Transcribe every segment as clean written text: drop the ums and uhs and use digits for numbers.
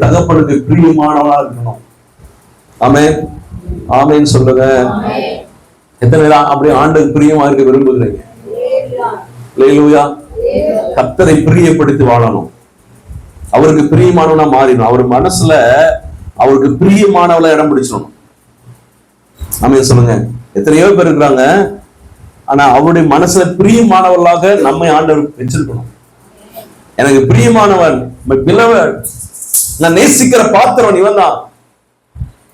தகப்பனுக்கு பிரியமானவனா இருக்கணும். ஆமென், ஆமென் சொல்லுங்க. எத்தனை பேர் அப்படி ஆண்டுக்கு பிரியமா இருக்க விரும்புகிறீங்க? அல்லேலூயா. கர்த்தரை பிரியப்படுத்தி வாழணும், அவருக்கு பிரியமானவனா மாறிடும், அவர் மனசுல அவருக்கு பிரியமானவளை இடம் பிடிச்சிடணும். ஆமென் சொல்லுங்க. எத்தனையோ பேர் இருக்கிறாங்க, ஆனா அவருடைய மனசுல பிரியமானவர்களாக நம்மை ஆண்டவர் வச்சிருக்கணும். எனக்கு பிரியமானவன், நான் நேசிக்கிற பாத்திரம் இவன் தான்,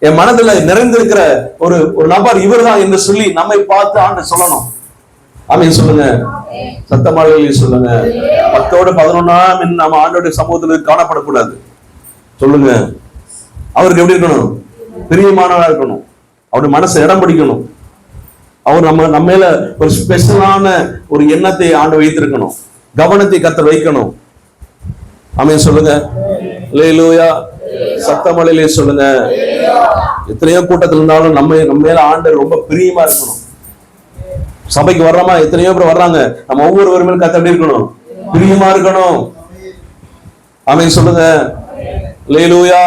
என் மனதுல நிறைந்திருக்கிற ஒரு நபர் இவர் தான் என்று சொல்லி நம்மை பார்த்து ஆண்டு சொல்லணும். ஆமென் சொல்லுங்க. சத்தமாக சொல்லுங்க. 10-11 நம்ம ஆண்டோட சமூகத்தில் காணப்படக்கூடாது. சொல்லுங்க. அவருக்கு எப்படி இருக்கணும்? பிரியமானவா இருக்கணும், அவருடைய மனசை இடம் பிடிக்கணும், அவர் நம்ம மேல ஒரு ஸ்பெஷலான ஒரு எண்ணத்தை ஆண்டு வைத்திருக்கணும், கவனத்தை கர்த்தர் வைக்கணும். ஆமென் சொல்லுங்க. அல்லேலூயா. சத்தமலையிலே சொல்லுங்க. எத்தனையோ கூட்டத்தில் இருந்தாலும் நம்ம மேல ஆண்டவர் ரொம்ப பிரியமா இருக்கணும். சபைக்கு வர்றோமா, எத்தனையோ பேர் வர்றாங்க, நம்ம ஒவ்வொருவரும் கர்த்தர் எப்படி இருக்கணும்? பிரியமா இருக்கணும். ஆமென் சொல்லுங்க. அல்லேலூயா.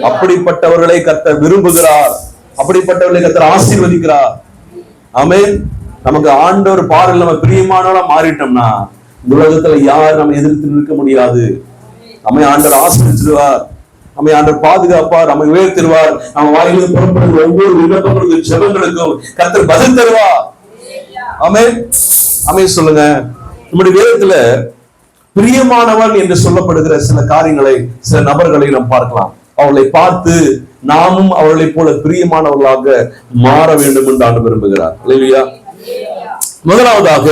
அப்படிப்பட்டவர்களை கர்த்தர் விரும்புகிறார், அப்படிப்பட்டவர்களை கர்த்தர் ஆசீர்வதிக்கிறார். ஆமென். நமக்கு ஆண்டவர் பார்வையில் நம்ம பிரியமானவளா மாறிட்டோம்னா உலகத்துல யாரும் நம்ம எதிர்த்து நிற்க முடியாது. நம்மை ஆண்டவர் ஆசீர்வதிச்சிருவார், நம்மை ஆண்டவர் பாதுகாப்பார், நம்மை உயர்த்திடுவார். நம்ம வாயிலிருந்து புறப்படுகிற ஒவ்வொரு விண்ணப்பங்களுக்கும் ஜெபங்களுக்கும் கர்த்தர் பதில் தருவார். ஆமென், ஆமென் சொல்லுங்க. நம்முடைய வேதத்துல பிரியமானவன் என்று சொல்லப்படுகிற சில காரியங்களை, சில நபர்களை நாம் பார்க்கலாம். அவர்களை பார்த்து நாமும் அவர்களை போல பிரியமானவர்களாக மாற வேண்டும் என்று ஆண்டு விரும்புகிறார். அல்லேலூயா. முதலாவதாக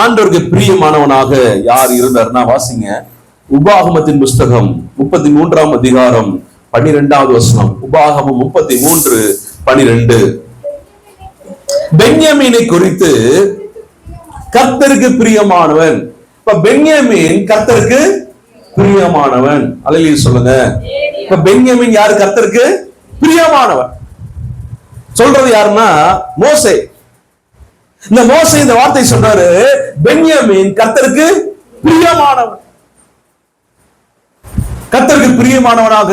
ஆண்டவருக்கு பிரியமானவனாக யார் இருந்தார்னா, வாசிங்க உபாகமத்தின் புஸ்தகம் 33ஆம் அதிகாரம் 12வது வசனம். உபாகமம் 33:12. பென்யமீனை குறித்து கர்த்தருக்கு பிரியமானவன். இப்ப பென்யமீன் கர்த்தருக்கு பிரியமானவன். அல்லேலூயா சொல்லுங்க. இப்ப பென்யமீன் யாரு? கர்த்தருக்கு பிரியமானவன். சொல்றது யாருன்னா மோசே. இந்த மோசே இந்த வார்த்தை சொல்றாரு, பென்யமீன் கர்த்தருக்கு பிரியமானவன். கர்த்தருக்கு பிரியமானவனாக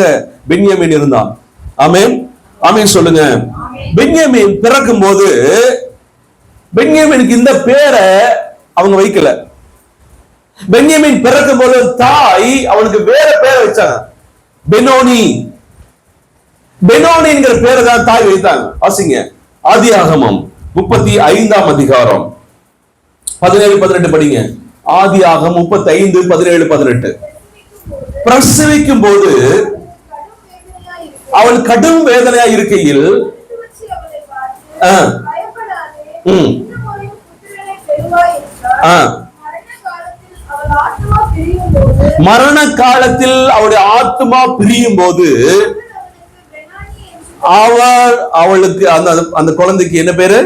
பென்யமீன் இருந்தான். ஆமென், ஆமென் சொல்லுங்க. பென்யமீன் பிறக்கும் போது பென்யமீனுக்கு இந்த பேரை அவங்க வைக்கல. பென்யமீன் பிறக்கும் போது தாய் அவனுக்கு வேற பேரை வச்சாங்க, பெனோனி. பெனோனிங்கிற பேரை தான் தாய் வைத்தாங்க. வாசிங்க ஆதியாகமம் 35ஆம் அதிகாரம் 17-18 படிங்க. ஆதியாகமம் 35:17-18. பிரசவிக்கும் போது அவள் கடும் வேதனையா இருக்கையில் மரண காலத்தில் அவருடைய ஆத்மா பிரியும் போது அவளுக்கு அந்த குழந்தைக்கு என்ன பேரு?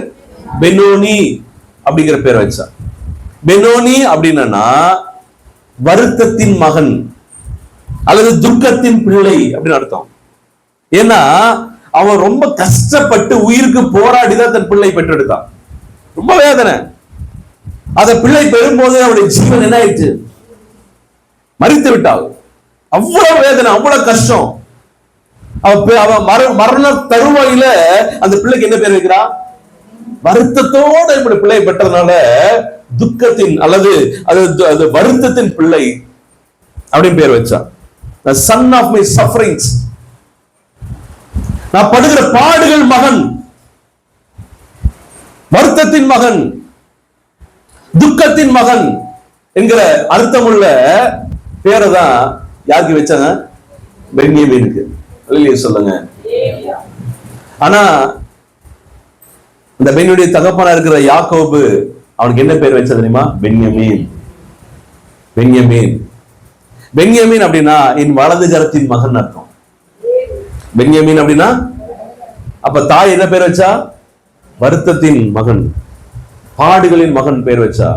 பெனோனி அப்படிங்கிற பேர் வச்சா. பெனோனி அப்படின்னா வருத்தத்தின் மகன் அல்லது துக்கத்தின் பிள்ளை அப்படின்னு அர்த்தம். ஏன்னா அவன் ரொம்ப கஷ்டப்பட்டு உயிருக்கு போராடிதான் தன் பிள்ளை பெற்றெடுத்தான். ரொம்ப வேதனை. அத பிள்ளை பெறும்போது அவருடைய ஜீவன் என்ன ஆயிடுச்சு? மரித்து விட்டாள். அவ்வளவு வேதனை, அவ்வளவு கஷ்டம். அவன் மரண தருவாயில அந்த பிள்ளைக்கு என்ன பேர் வைக்கிறா? வருத்தத்தோட இப்படி பிள்ளை பெற்றதுனால துக்கத்தின் அல்லது அது வருத்தத்தின் பிள்ளை அப்படின்னு பேர் வச்சா. The son of my sufferings. நான் படுகிற பாடுகள் மகன், வருத்தத்தின் மகன், துக்கத்தின் மகன் என்கிற அர்த்தமுள்ள பேரை தான் யாருக்கு வச்சாங்க? பென்யமீனுக்கு. அல்லேலூயா சொல்லுங்க. ஆனா இந்த பென்னுடைய தகப்பனா இருக்கிற யாக்கோபு அவனுக்கு என்ன பேர் வச்சது தெரியுமா? பென்யமீன். பென்யமீன். பென்யமீன் அப்படின்னா என் வலது கரத்தின் மகன் அர்த்தம். பென்யமீன் அப்படின்னா அப்ப தாய் என்ன பேர் வச்சா? வருத்தத்தின் மகன், பாடுகளின் மகன் பேர் வச்சா.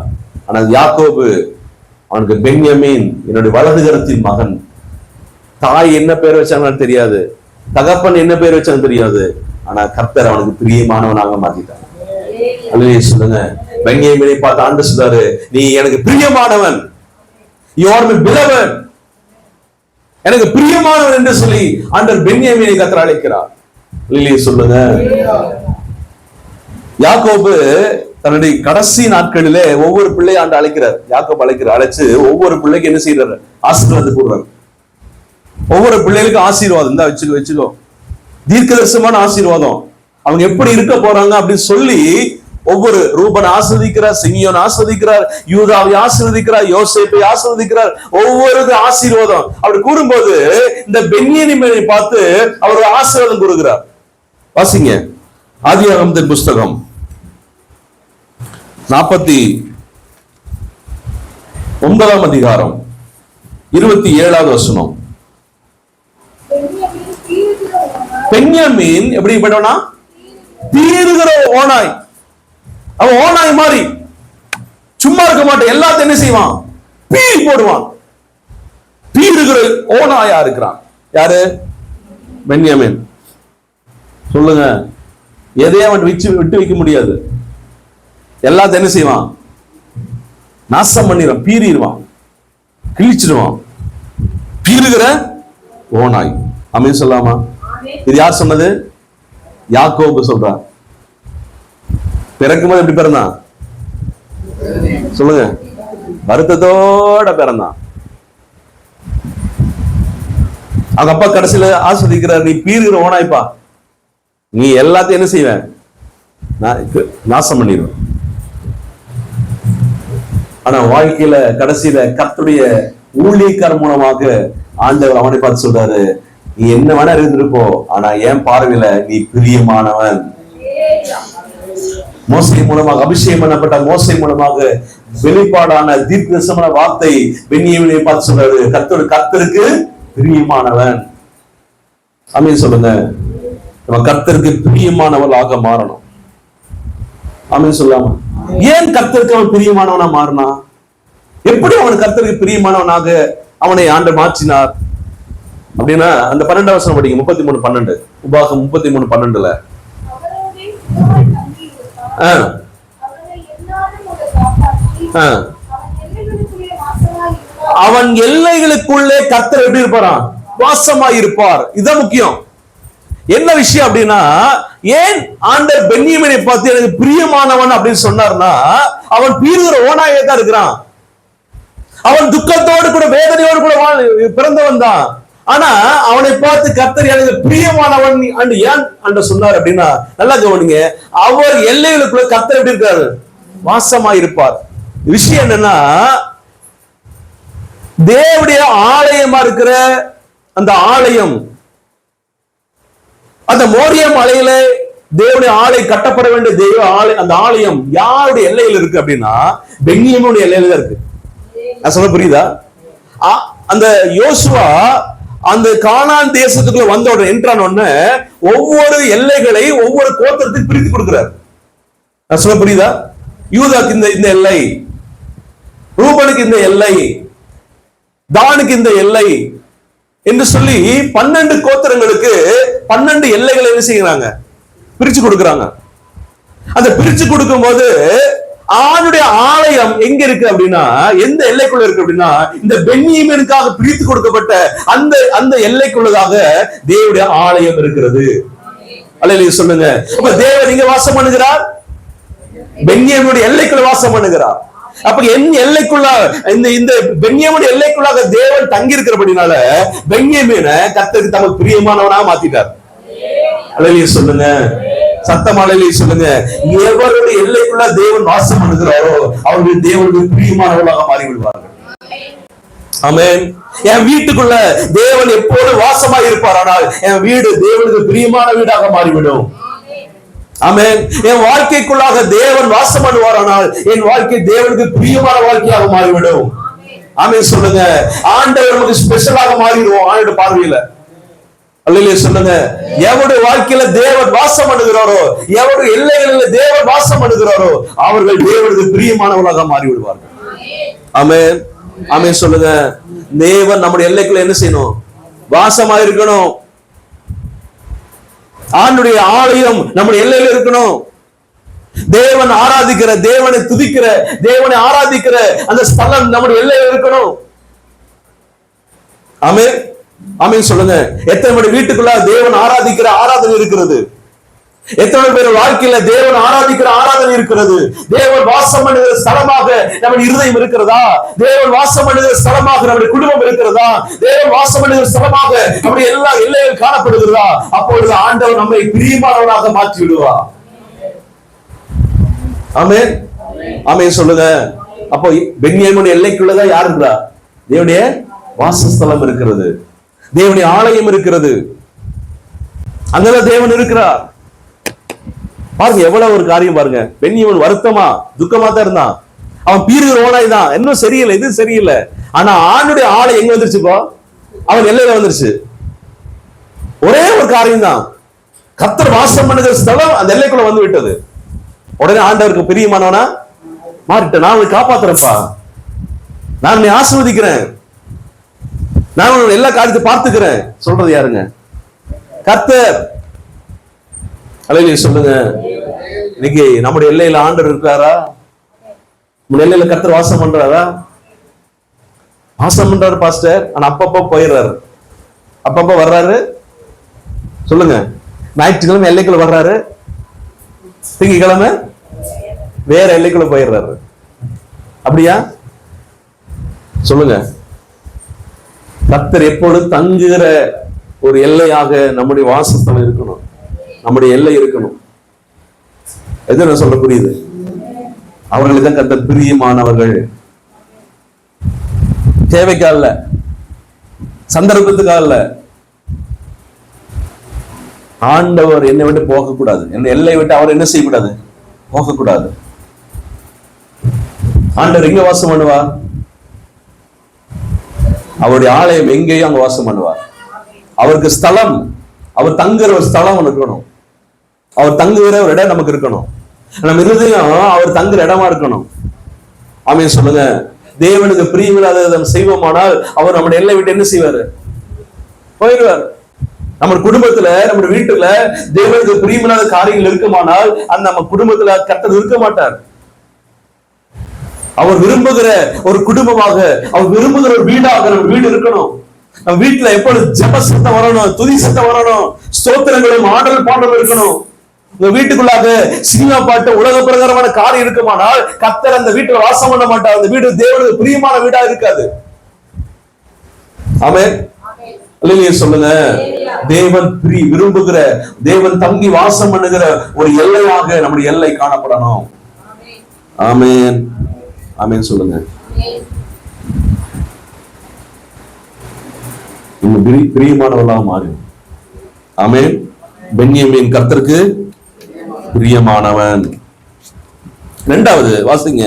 ஆனால் யாக்கோபு அவனுக்கு பென்யமீன், என்னுடைய வலது கரத்தின் மகன். தாய் என்ன பேர் வச்சாங்கன்னு தெரியாது, தகப்பன் என்ன பேர் வச்சாங்க தெரியாது. ஆனா கர்த்தர் அவனுக்கு பிரியமானவனாக மாத்திட்டார். அல்லேலூயா சொல்லுங்க. பென்யமீனை பார்த்து ஆண்டவர் சொல்றாரு, நீ எனக்கு பிரியமானவன், you are my beloved. எனக்கு பிரியமானவன் என்று சொல்லி ஆண்டவர் பென்யாமீனை கர்த்தர் அழைக்கிறார். இல்லையே சொல்லுங்க. யாக்கோபு தன்னுடைய கடைசி நாட்களிலே ஒவ்வொரு பிள்ளையை ஆண்டு அழைக்கிறார். யாக்கோபு அழைச்சு ஒவ்வொரு பிள்ளைக்கு என்ன செய்யறாரு? ஆசீர்வாதம் கொடுறாரு. ஒவ்வொரு பிள்ளைகளுக்கும் ஆசீர்வாதம் இந்த வச்சுக்கோ, தீர்க்கதரிசனமான ஆசீர்வாதம். அவங்க எப்படி இருக்க போறாங்க அப்படின்னு சொல்லி ஒவ்வொரு ரூபன் ஆஸ்வதிக்கிறார், சிமியோன் ஆஸ்வதிக்கிறார், யூதாவை ஆசீர்வதிக்கிறார், யோசேப்பை ஆசீர்வதிக்கிறார். ஒவ்வொரு ஆசீர்வாதம் அப்படி கூறும்போது இந்த பென்யாமீனை பார்த்து அவர் ஆசீர்வாதம் கூறுகிறார். வாசிங்க ஆதியாகமத்தின் புஸ்தகம் 49 அதிகாரம் 27வது வசனம். பென்யாமீன் எப்படிப்பட்டவனா? பீறுகிற ஓநாய். அவன் ஓநாய் மாதிரி சும்மா இருக்க மாட்டான், எல்லாத்தையும் என்ன செய்வான்? பீறி போடுவான். பீறுகிற ஓநாயா இருக்கிறான். யாரு? பென்யாமீன். சொல்லுங்க, எதையும் அவன் விட்டு வைக்க முடியாது. எல்லாத்தையும் என்ன செய்வான்? நாசம் பண்ணிடுவான், பீறிடுவான், கிழிச்சிடுவான். பீறுகிற ஓநாய். ஆமென் சொல்லாமா? இது யார் சொன்னது? யாக்கோபு சொல்றார். பிறக்கும்போது எப்படி பிறந்தான்? சொல்லுங்க. வருத்தத்தோட பிறந்தான். அவங்க அப்பா கடைசியில ஆஸ்வதிக்கிறார், நீ பீறுகிற ஓனாய்ப்பா, நீ எல்லாத்தையும் என்ன செய்வேன்? நாசம் பண்ணிடுவேன். ஆனா வாழ்க்கையில கடைசியில கர்த்தருடைய ஊழியக்காரர் மூலமாக ஆண்டவர் அவனை பார்த்து சொல்றாரு, நீ என்ன வேணா இருந்திருப்போ, ஆனா என் பார்வையில நீ பிரியமானவன். மோசே மூலமாக அபிஷேகம் பண்ணப்பட்ட மோசே மூலமாக வெளிப்பாடான தீர்க்கதரிசனமான வார்த்தை பென்யாமீனை பார்த்து சொல்றாரு, கர்த்தருக்கு பிரியமானவன். ஆமென் சொல்லுங்க. நம்ம கர்த்தருக்கு பிரியமானவர்களாக மாறணும். ஆமென் சொல்லாம? ஏன் கர்த்தருக்கு அவன் பிரியமானவனா மாறினா? எப்படி அவன் கர்த்தருக்கு பிரியமானவனாக அவனை ஆண்டவர் மாற்றினார் அப்படின்னா, அந்த 12 வசனம் படிங்க. 33:12 உபாகம் 33:12. அவன் எல்லைகளுக்குள்ளே கர்த்தர் எப்படி இருப்பாராம்? வாசமாய் இருப்பார். இதுதான் முக்கியம். என்ன விஷயம் அப்படின்னா, ஏன் ஆண்டவர் பென்யாமீனை பார்த்து எனக்கு பிரியமானவன் அப்படின்னு சொன்னார்னா, அவன் பீறுகிற ஓநாயே தான் இருக்கிறான். அவன் துக்கத்தோடு கூட வேதனையோடு கூட பிறந்தவன் தான். ஆனா அவனை பார்த்து கர்த்தர் எனக்கு பிரியமானவன் ஏன் அண்ட சொன்னார் அப்படின்னா, நல்லா கவனிங்க, அவர் எல்லைகளுக்குள்ள கர்த்தர் எப்படி இருக்காரு? வாசமாய் இருப்பார். விஷயம் என்னன்னா, தேவனுடைய ஆலயமா இருக்கிற அந்த ஆலயம், அந்த மோரியா மலையில தேவனுடைய ஆலை கட்டப்பட வேண்டிய தெய்வ ஆலை, அந்த ஆலயம் யாருடைய எல்லையில் இருக்கு அப்படின்னா, பென்யாமீனுடைய எல்லையில தான் இருக்கு. நான் சொல்ல புரியுதா? அந்த யோசுவா அந்த கானான் தேசத்துக்குள்ள வந்த உடனே என்ட்ரான உடனே ஒவ்வொரு எல்லைகளை ஒவ்வொரு கோத்திரத்துக்கு பிரித்து கொடுக்கிறார். நான் சொல்ல புரியுதா? யூதாக்கு இந்த எல்லை, ரூபனுக்கு இந்த எல்லை, தானுக்கு இந்த எல்லை என்று சொல்லி 12 கோத்திரங்களுக்கு 12 எல்லைகளை என்ன செய்யறாங்க? பிரிச்சு கொடுக்கிறாங்க. அந்த பிரிச்சு கொடுக்கும் போது ஆணுடைய ஆலயம் எங்க இருக்கு அப்படின்னா, எந்த எல்லைக்குள்ள இருக்கு அப்படின்னா, இந்த பென்யாமீனுக்காக பிரித்து கொடுக்கப்பட்ட அந்த எல்லைக்குள்ளதாக தேவனுடைய ஆலயம் இருக்கிறது. அல்லேலூயா சொல்லுங்க. அப்ப தேவன் இங்க வாசம் பண்ணுகிறார், பென்யாமீனுடைய எல்லைக்குள்ள வாசம் பண்ணுகிறார். அப்ப என் எல்லைக்குள்ள இந்த பென்யாமீனுடைய எல்லைக்குள்ளாக தேவன் தங்கி இருக்கிறபடினால பென்யாமீனை கர்த்தருக்கு தமக்கு பிரியமானவனா மாத்திட்டார். அல்லேலூயா சொல்லுங்க. சத்தமாலையிலே சொல்லுங்க. எவருடைய எல்லைக்குள்ள தேவன் வாசம் பண்ணுகிறாரோ அவர்கள் தேவனுக்கு பிரியமானவர்களாக மாறிவிடுவார்கள். ஆமென். என் வீட்டுக்குள்ள தேவன் எப்போது வாசமாய் இருப்பார், ஆனால் என் வீடு தேவனுக்கு பிரியமான வீடாக மாறிவிடும். ஆமென். என் வாழ்க்கைக்குள்ளாக தேவன் வாசம் பண்ணுவார், ஆனால் என் வாழ்க்கை தேவனுக்கு பிரியமான வாழ்க்கையாக மாறிவிடும். ஆமென் சொல்லுங்க. ஆண்டவர் நமக்கு ஸ்பெஷலாக மாறிடுவோம் ஆண்டவர் பார்வையில. அல்லேலூயா சொல்லுங்க. எவருடைய வாழ்க்கையில தேவன் வாசம் பண்ணுகிறாரோ, எவருடைய எல்லைகளில் தேவன் வாசம் பண்ணுகிறாரோ அவர்கள் தேவனுக்கு பிரியமானவர்களாக மாறி விடுவார்கள். ஆமென். ஆமென் சொல்லுங்க. தேவன் நம்முடைய எல்லைக்குள்ள என்ன செய்யணும்? வாசமா இருக்கணும். ஆண்டுடைய ஆலயம் நம்முடைய எல்லையில இருக்கணும். தேவன் ஆராதிக்கிற, தேவனை துதிக்கிற, தேவனை ஆராதிக்கிற அந்த ஸ்தலம் நம்முடைய எல்லையில இருக்கணும். ஆமென். ஆமென் சொல்லுங்க. எத்தனை பேர் வீட்டுக்குள்ள தேவன் ஆராதிக்கிற ஆராதனை இருக்கிறது? எத்தனை பேர் வாழ்க்கையில தேவன் ஆராதிக்கிற ஆராதனை இருக்கிறது? தேவன் வாசம் பண்ணுகிற ஸ்தலமாக நம்முடைய இருதயம் இருக்கிறதா? தேவன் வாசம் பண்ணுகிற ஸ்தலமாக நம்முடைய குடும்பம் இருக்கிறதா? தேவன் வாசம் பண்ணுகிற ஸ்தலமாக நம்முடைய எல்லா எல்லைகள் காணப்படுகிறதா? அப்பொழுது ஆண்டவர் நம்மை பிரியமானவராக மாற்றி விடுவார். ஆமென் ஆமென் சொல்லுங்க. அப்போ பென்யமீன் எல்லைக்குள்ளதான் யார் இருக்கிறா? தேவனுடைய வாசஸ்தலம் இருக்கிறது, தேவனுடைய ஆலயம் இருக்கிறது, அங்கதான் தேவன் இருக்கிறார். பாருங்க எவ்வளவு ஒரு காரியம் பாருங்க. பென்யமீன் வருத்தமா துக்கமா தான் இருந்தான். அவன் பீறுகிற ஓனாய் தான், இன்னும் சரியில்லை, இது சரியில்லை. ஆனா ஆணுடைய ஆளை எங்க வந்துருச்சு? இப்போ அவன் எல்லையில வந்துருச்சு. ஒரே ஒரு காரியம் தான், கர்த்தர் வாசம் பண்ணுகிற ஸ்தலம் அந்த எல்லைக்குள்ள வந்து விட்டது. உடனே ஆண்டவருக்கு பிரியமானவனா மாறிட்ட. நான் உன்னை காப்பாத்துறேன்ப்பா, நான் உன்னை ஆசீர்வதிக்கிறேன், நான் உன்னோட எல்லா காரியத்தை பார்த்துக்கிறேன் சொல்றது யாருங்க? கர்த்தர். அல்லேலூயா சொல்லுங்க. இன்னைக்கு நம்முடைய எல்லையில ஆண்டவர் இருக்காரா? நம்ம எல்லையில கர்த்தர் வாசம் பண்றாரா? வாசம் பண்றாரு பாஸ்டர், ஆனா அப்பப்போ போயிடுறாரு, அப்பப்போ வர்றாரு. சொல்லுங்க. ஞாயிற்றுக்கிழமை எல்லைக்குள்ள வர்றாரு, திங்கக்கிழமை வேற எல்லைக்குள்ள போயிடுறாரு. அப்படியா? சொல்லுங்க. கர்த்தர் எப்பொழுது தங்குகிற ஒரு எல்லையாக நம்முடைய வாசஸ்தலம் இருக்கணும், நம்முடைய எல்லை இருக்கணும். எது நான் சொல்ல புரியுது? அவர்களுக்கு தான் கர்த்தர் பிரியமானவர்கள். தேவைக்கா இல்ல, சந்தர்ப்பத்துக்காக இல்ல. ஆண்டவர் என்னை விட்டு போகக்கூடாது, என் எல்லை விட்டு அவர் என்ன செய்யக்கூடாது? போகக்கூடாது. ஆண்டவர் எங்க வாசம் பண்ணுவார்? அவருடைய ஆலயம் எங்கேயும் அங்க வாசம் பண்ணுவார். அவருக்கு ஸ்தலம், அவர் தங்குற ஒரு ஸ்தலம் இருக்கணும், அவர் தங்குகிற ஒரு இடம் நமக்கு இருக்கணும். நம்ம இருதயம் அவர் தங்குற இடமா இருக்கணும். ஆமென் சொல்லுங்க. தேவனுக்கு பிரியமில்லாத செய்வோமானால் அவர் நம்முடைய எல்லை விட்டு என்ன செய்வாரு? போயிடுவார். நம்ம குடும்பத்துல, நம்ம வீட்டுல தேவனுக்கு பிரியமில்லாத காரியங்கள் இருக்குமானால் அந்த நம்ம குடும்பத்துல கர்த்தர் இருக்க மாட்டார். அவர் விரும்புகிற ஒரு குடும்பமாக, அவர் விரும்புகிற ஒரு வீடாக நம்ம வீடு இருக்கணும். நம்ம வீட்டுல எப்பொழுது ஜெப சத்தம் வரணும், துதி சத்தம் வரணும், ஸ்தோத்திரங்களும் ஆடல் பாடலும் இருக்கணும். உங்க வீட்டுக்குள்ளாக சினிமா பாட்டு, உலக பிரகாரமான காரியம் இருக்குமானால் கர்த்தர் அந்த வீட்டுல வாசம் பண்ண மாட்டார். அந்த வீடு தேவனுக்கு பிரியமான வீடா இருக்காது. ஆமென் அல்லேலூயா சொல்லுங்க. தேவன் விரும்புகிற, தேவன் தங்கி வாசம் பண்ணுகிற ஒரு எல்லையாக நம்முடைய எல்லை காணப்படணும். ஆமென் ஆமென் சொல்லுங்க. பிரியமானவர்களாக மாறி. ஆமென். பென்யமீன் கர்த்தருக்கு பிரியமானவன். இரண்டாவது வாசிங்க,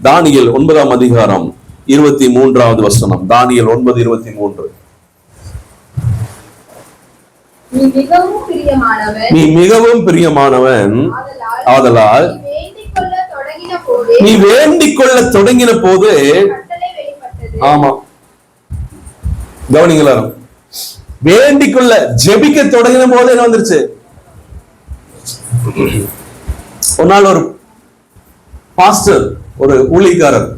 தானியேல் 9ஆம் அதிகாரம் 23வது வசனம். தானியேல் 9:23. நீ மிகவும் பிரியமானவன், ஆதலால் நீ வேண்டிக் கொள்ள தொடங்கின போது. ஆமா, கவனிங்களா? வேண்டிக் கொள்ள, ஜெபிக்க தொடங்கின போது என்ன வந்துருச்சு? ஒரு நாள் ஒரு பாஸ்டர், ஒரு ஊழியக்காரர்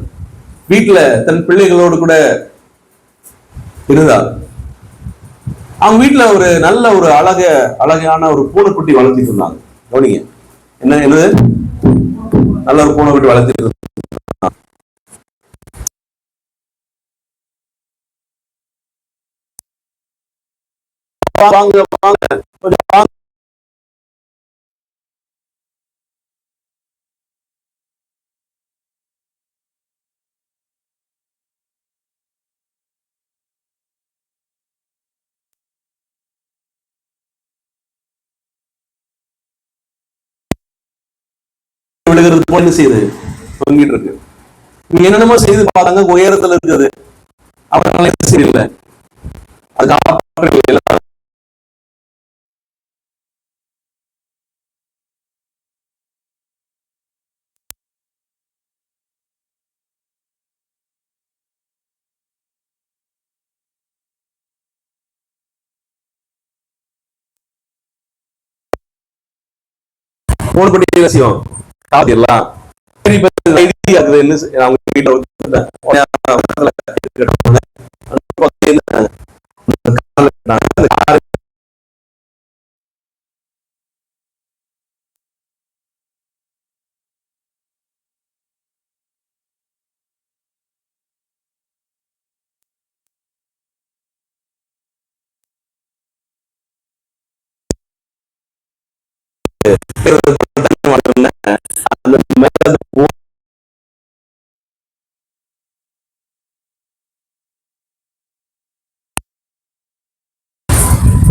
வீட்டுல தன் பிள்ளைகளோடு கூட இருந்தார். அவங்க வீட்டுல ஒரு நல்ல ஒரு அழகான ஒரு பூனைக்குட்டி வளர்த்திட்டு இருந்தாங்க. கவனிங்க, என்னது? நல்ல ஒரு பூனைக்குட்டி வளர்த்திட்டு இருந்தாங்க. வாங்க வாங்க விழுகிறது போல என்ன செய்யுது? தொங்கிட்டு இருக்கு. நீங்க என்னென்னமோ செய்து பாருங்க, உயரத்துல இருக்குது. அவரால் என்ன செய்யல, அது போன விஷயம் காத்திரலாம்.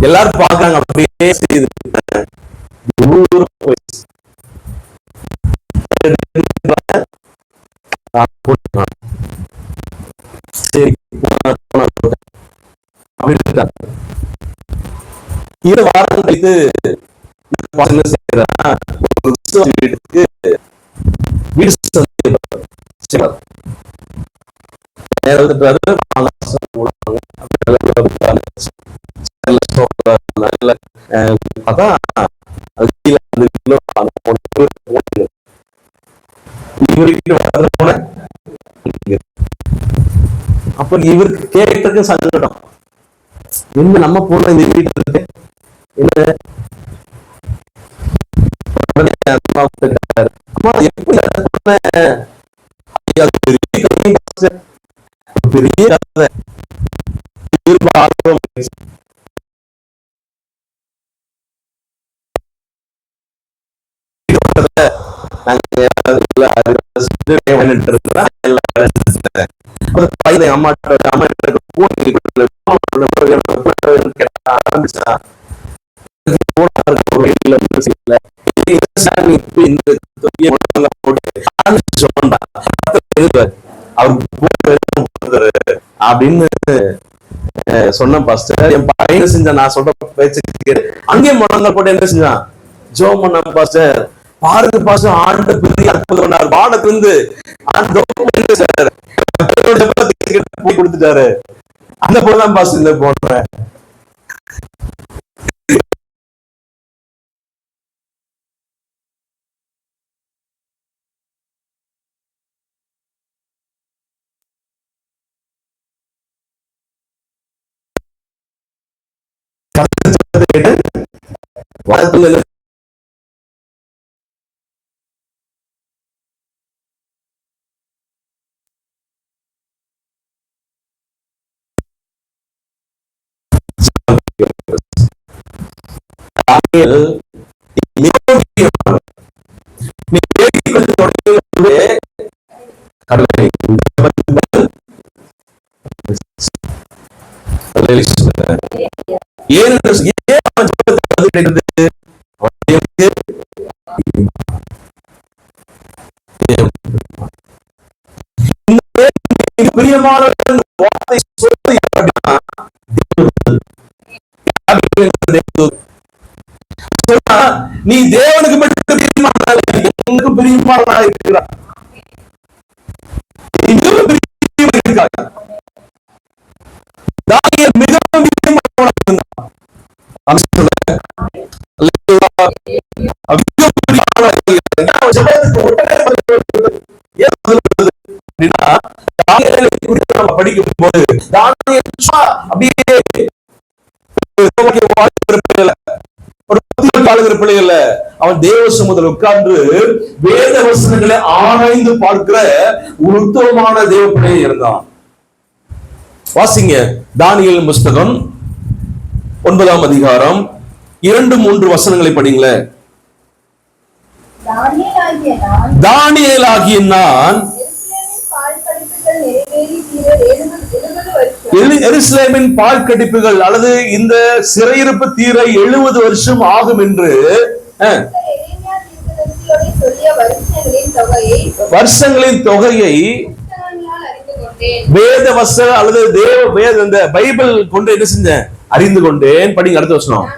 எல்லாரும் பாக்குறாங்க, அப்படியே செய்யுது. சரி, இரு வாரம் கழித்து என்ன செய்யறா, வீட்டுக்கு வீடு அப்ப இவருக்கு கேட்கறதுக்கு சங்கடம், என்ன நம்ம போன இந்த வீட்டுல என்ன பெரிய அப்படின்னு சொன்ன பாஸ்டர். என் பையன் செஞ்ச நான் சொல்ற பேச்சு அங்கேயே முழங்கால் போட்டு என்ன செஞ்சான், ஜோம் பண்ண பாஸ்டர். பாருங்க பாஸ்டர், ஆண்டு பெரிய அற்புதம் வானத்திலிருந்து கொடுத்துட்டாரு. அந்த போலதான் பாஸ்டர் இந்த போடுறேன். நீ தேவனுக்கு மட்டும் பிரியமானவனா இருக்கிறாய். மிகவும் படிக்கும் போது பிள்ளைகள் அவன் தேவ சமூகத்தில் உட்கார்ந்து வேத வசனங்களை ஆராய்ந்து பார்க்கிற உத்தமமான தேவ பிள்ளை இருந்தான். வாசிங்க தானியேல் புஸ்தகம் 9ஆம் அதிகாரம் 2-3 வசனங்களை படிங்களேன். தானியேலாகிய நான் எருசலேமின் பால் கடிப்புகள் அல்லது இந்த சிறையிருப்பு தீர 70 வருஷம் ஆகும் என்று வருஷங்களின் தொகையை வேத வசன அல்லது தேவ வேத இந்த பைபிள் கொண்டு என்ன செஞ்சேன், அறிந்து கொண்டேன். படிங்க அடுத்த வசனம்.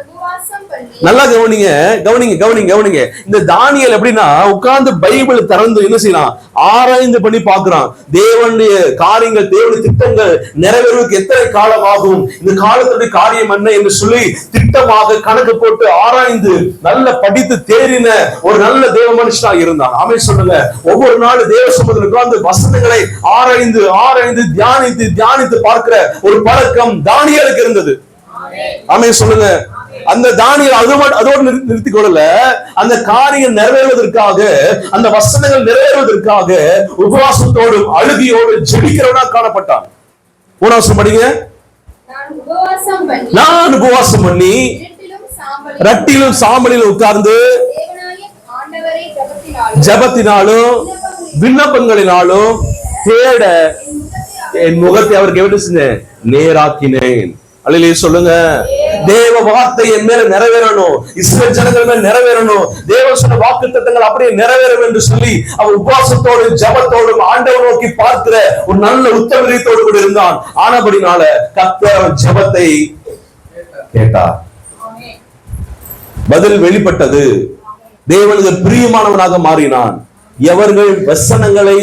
நல்லா கவனிங்க கவனிங்க கவனிங்க கவனிங்க. இந்த தானியேல் எப்படின்னா உட்கார்ந்து பைபிள் திறந்து என்ன செய்யலாம், ஆராய்ந்து பண்ணி பார்க்கிறான். தேவனுடைய காரியங்கள், தேவனுடைய திட்டங்கள் நிறைவேறுவதற்கு எத்தனை காலம் ஆகும், இந்த காலத்துடைய காரியம் என்ன என்று சொல்லி திட்டமாக கணக்கு போட்டு ஆராய்ந்து நல்ல படித்து தேறின ஒரு நல்ல தேவ மனுஷனா இருந்தான். ஆமென் சொல்லுங்க. ஒவ்வொரு நாள் தேவ சமூகத்தில் உட்கார்ந்து வசனங்களை ஆராய்ந்து ஆராய்ந்து தியானித்து தியானித்து பார்க்கிற ஒரு பழக்கம் தானியேலுக்கு இருந்தது. ஆமென் சொல்லுங்க. அந்த தானியேல் அதோடு நிறுத்திக் கொள்ளல, அந்த காரியம் நிறைவேறுவதற்காக, அந்த வசனங்கள் நிறைவேறுவதற்காக உபவாசத்தோடும் அழுகியோடு ஜெபிக்கிறவனா காணப்பட்டான். உபவாசம் படிங்க. நான் உபவாசம் பண்ணி ரட்டிலும் சாம்பலில் உட்கார்ந்து ஜபத்தினாலும் விண்ணப்பங்களினாலும் தேட என் முகத்தை அவருக்கு எப்படி நேராக்கினேன். அல்லேலூயா சொல்லுங்க. தேவ வார்த்தை என் மேல நிறைவேறணும், இஸ்ரவேல் ஜனங்கள் மேல நிறைவேறணும், தேவ சொன்ன வாக்குத்தத்தங்கள் அப்படியே நிறைவேறும் என்று சொல்லி அவர் உபவாசத்தோடு ஜபத்தோடும் ஆண்டவர் நோக்கி பார்க்கிற ஒரு நல்ல உத்தமத்தோடு கூட இருந்தான். ஆனபடினால கர்த்தர் ஜபத்தை கேட்டார், பதில் வெளிப்பட்டது, தேவனுக்கு பிரியமானவனாக மாறினான். எவர்கள் வசனங்களை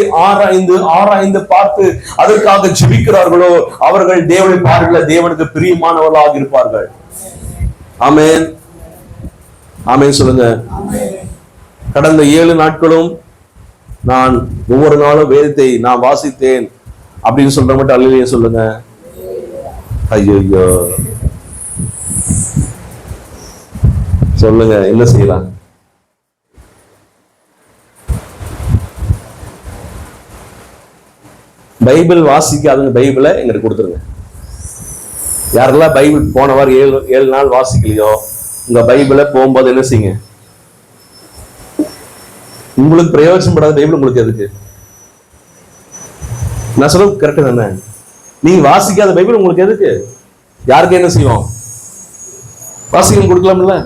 ஆராய்ந்து பார்த்து அதற்காக ஜெபிக்கிறார்களோ அவர்கள் தேவனை பார்வையில தேவனுக்கு பிரியமானவர்களாக இருப்பார்கள். ஆமென், ஆமென் சொல்லுங்க. கடந்த 7 நாட்களும் நான் ஒவ்வொரு நாளும் வேதத்தை நான் வாசித்தேன் அப்படின்னு சொல்ற மட்டும் அல்லேலூயா சொல்லுங்க. ஐயோ சொல்லுங்க, என்ன செய்யலாம்? பைபிள் வாசிக்காதுங்க, பைபிளை எங்களுக்கு கொடுத்துருங்க. யாரெல்லாம் பைபிள் போன வாரம் 7 நாள் வாசிக்கலையோ உங்க பைபிளை போகும்போது என்ன செய்யுங்க? உங்களுக்கு பிரயோஜனப்படாத பைபிள் உங்களுக்கு எதுக்கு? நான் சொல்ல கரெக்ட் தானே? நீங்க வாசிக்காத பைபிள் உங்களுக்கு எதுக்கு? யாருக்கு என்ன செய்வோம்? வாசிக்க கொடுக்கலாம்ல?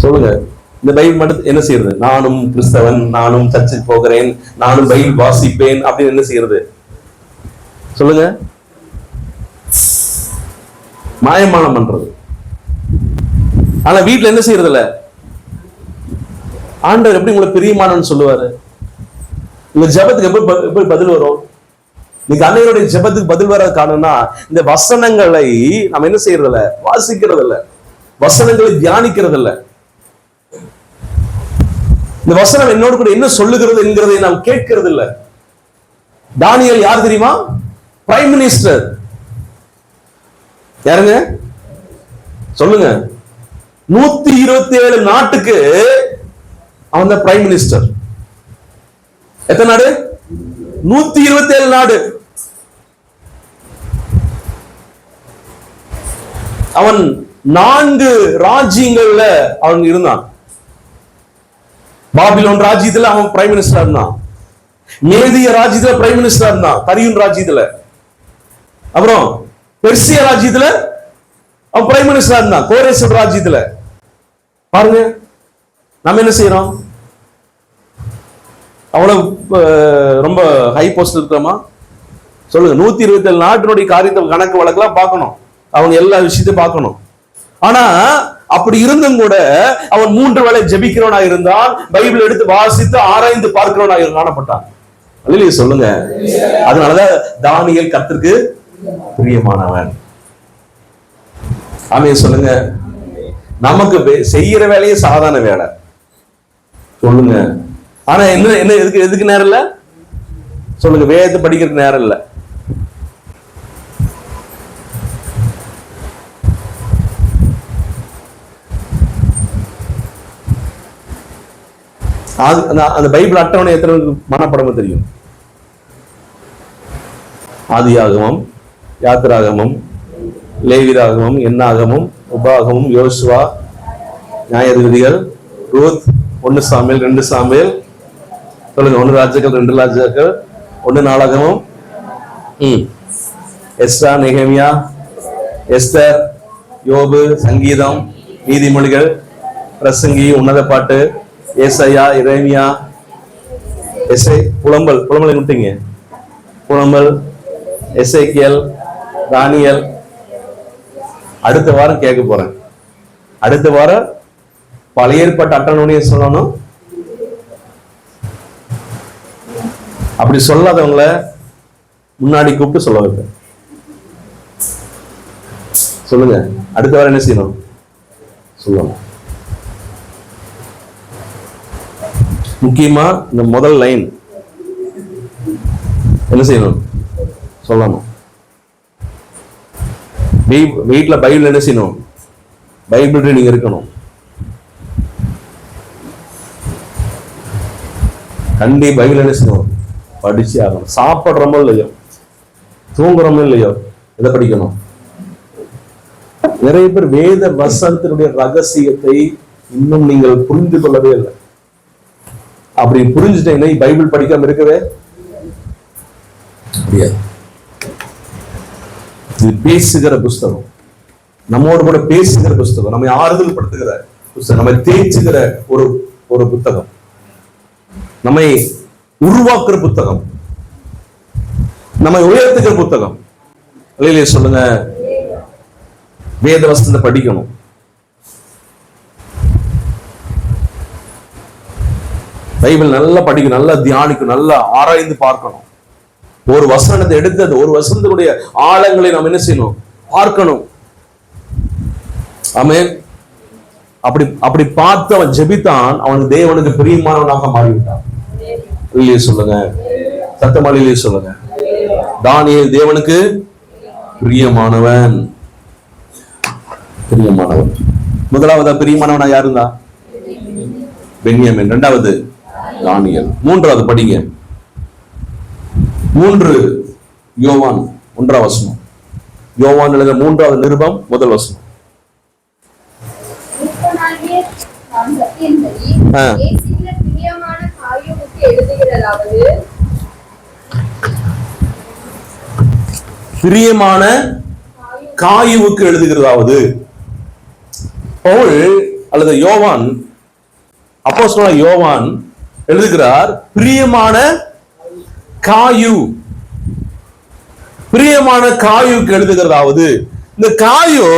சொல்லுங்க. இந்த பைபிள் மட்டும் என்ன செய்யறது? நானும் கிறிஸ்தவன், நானும் சர்ச்சுக்கு போகிறேன், நானும் பைபிள் வாசிப்பேன் அப்படின்னு என்ன செய்யறது? சொல்லுங்க. மாயமானம் பண்றது. ஆனா வீட்டுல என்ன செய்யறது இல்ல? ஆண்டவர் எப்படி உங்களை பிரியமானன்னு சொல்லுவாரு? உங்க ஜபத்துக்கு எப்படி பதில் வரும்? நீங்க அன்னையோடைய ஜபத்துக்கு பதில் வர காரணம்னா இந்த வசனங்களை நம்ம என்ன செய்யறது இல்ல? வாசிக்கிறது இல்ல, வசனங்களை தியானிக்கிறது இல்ல. இந்த வசனம் என்னோடு கூட என்ன சொல்லுகிறது என்கிறதை நாம் கேட்கிறது இல்ல. தானியேல் யார் தெரியுமா? Prime minister. யாருங்க? சொல்லுங்க. 127 நாட்டுக்கு அவன் தான் பிரைம் மினிஸ்டர். எத்தனை நாடு? 127 நாடு. அவன் 4 ராஜ்யங்கள்ல அவன் இருந்தான். பாபிலோன் ராஜ்யத்துல அவன் பிரைம் மினிஸ்டர் இருந்தான். மேதிய ராஜ்யத்துல பிரைம் மினிஸ்டர் இருந்தான், தரியுன் ராஜ்யத்துல. அப்புறம் பெர்சிய ராஜ்யத்துல அவன் பிரைம் மினிஸ்டர் இருந்தான், கோரேஸ் ராஜ்யத்துல. பாருங்க, நம்ம என்ன செய்யறோம்? அவ்வளவு ரொம்ப ஹை போஸ்ட் இருக்கிறோமா? சொல்லுங்க. 127 நாட்டினுடைய காரியத்தை கணக்கு வழக்கெல்லாம் பார்க்கணும், அவங்க எல்லா விஷயத்தையும் பார்க்கணும். ஆனா அப்படி இருந்தும் கூட அவன் 3 வேளை ஜெபிக்கிறவனா இருந்தான், பைபிள் எடுத்து வாசித்து ஆராய்ந்து பார்க்கிறவனா காணப்பட்டான். அல்லேலூயா சொல்லுங்க. அதனாலதான் தானியேல் கர்த்தருக்கு பிரியமானவன். ஆமென் சொல்லுங்க. நமக்கு செய்யற வேலையே சாதாரண வேலை சொல்லுங்க. ஆனா என்ன எதுக்கு நேரம் இல்ல? சொல்லுங்க. வேதத்தை படிக்கிறதுக்கு நேரம் இல்ல. அந்த பைபிள் அட்டவணை எத்தனை மனப்படமா தெரியும்? ஆதியாகமம், யாத்திராகமம், லேவியராகமம், என்னாகமம், உபாகமம், யோசுவா, நியாயாதிபதிகள், ரூத், 1 சாமுவேல், 2 சாமுவேல், சொல்லுங்க. 1 ராஜாக்கள், 2 ராஜாக்கள், 1 நாளாகமம், எஸ்ரா, நெகேமியா, எஸ்தர், யோபு, சங்கீதம், நீதிமொழிகள், பிரசங்கி, உன்னத பாட்டு, ஏசாயா, எரேமியா, புலம்பல் விட்டீங்க, புலம்பல், எசேக்கியேல், தானியேல். அடுத்த வாரம் கேட்க போறேன். அடுத்த வாரம் பழைய ஏற்பாட்டு அட்டவணையை சொல்லணும். அப்படி சொல்லாதவங்கள முன்னாடி கூப்பிட்டு சொல்ல வைப்பேன். சொல்லுங்க. அடுத்த வாரம் என்ன செய்யணும்? சொல்லணும். முக்கியமா இந்த முதல் லைன் என்ன செய்யணும்? சொல்லணும். வீட்டுல பைபிள் என்ன செய்யணும்? பைபிள் ரீடிங் இருக்கணும். கண்டி பைபிள் என்ன செய்யணும்? படிச்சு ஆகணும். சாப்பிடுறோமோ இல்லையோ, தூங்குறோமோ இல்லையோ, எதை படிக்கணும்? நிறைய பேர் வேத வசனத்தினுடைய ரகசியத்தை இன்னும் நீங்கள் புரிந்து கொள்ளவே இல்லை. அப்படி புரிஞ்சுட்டீங்கன்னா பைபிள் படிக்காம இருக்கவே முடியாது. இது பேசுகிற புஸ்தகம், நம்மோடு கூட பேசுகிற புஸ்தகம், நம்மை ஆறுதல் படுத்துகிற புஸ்தகம், நம்மை தேய்ச்சுகிற ஒரு புத்தகம், நம்மை உருவாக்குற புத்தகம், நம்மை உயர்த்துகிற புத்தகம். இல்லையே சொல்லுங்க. வேத வசனத்தை படிக்கணும். பைபிள் நல்லா படிக்கணும், நல்லா தியானிக்கணும், நல்லா ஆராய்ந்து பார்க்கணும். ஒரு வசனத்தை எடுத்தது, ஒரு வசனத்துடைய ஆழங்களை நாம் என்ன செய்யணும்? பார்க்கணும். ஆமென். அப்படி பார்த்து அவன் ஜெபித்தான். அவனுக்கு தேவனுக்கு பிரியமானவனாக மாறிவிட்டான். இல்லையே சொல்லுங்க. சத்தமாளிலே சொல்லுங்க. தானியேல் தேவனுக்கு பிரியமானவன். பிரியமானவன். முதலாவது பிரியமானவனா யாருந்தா? பென்யமீன். இரண்டாவது தானியேல். மூன்றாவது படிங்க. 3 யோவான் 1ஆம் வசனம். யோவான் எழுதின 3வது நிருபம் 1 வசனம். பிரியமான காயுவுக்கு எழுதுகிறதாவது, பவுல் அல்லது யோவான், அப்போஸ்தலனாகிய யோவான் எழுதுகிறார், பிரியமான காயு. பிரியமான காயுக்கு எழுதுகிறதாவது, இந்த காயு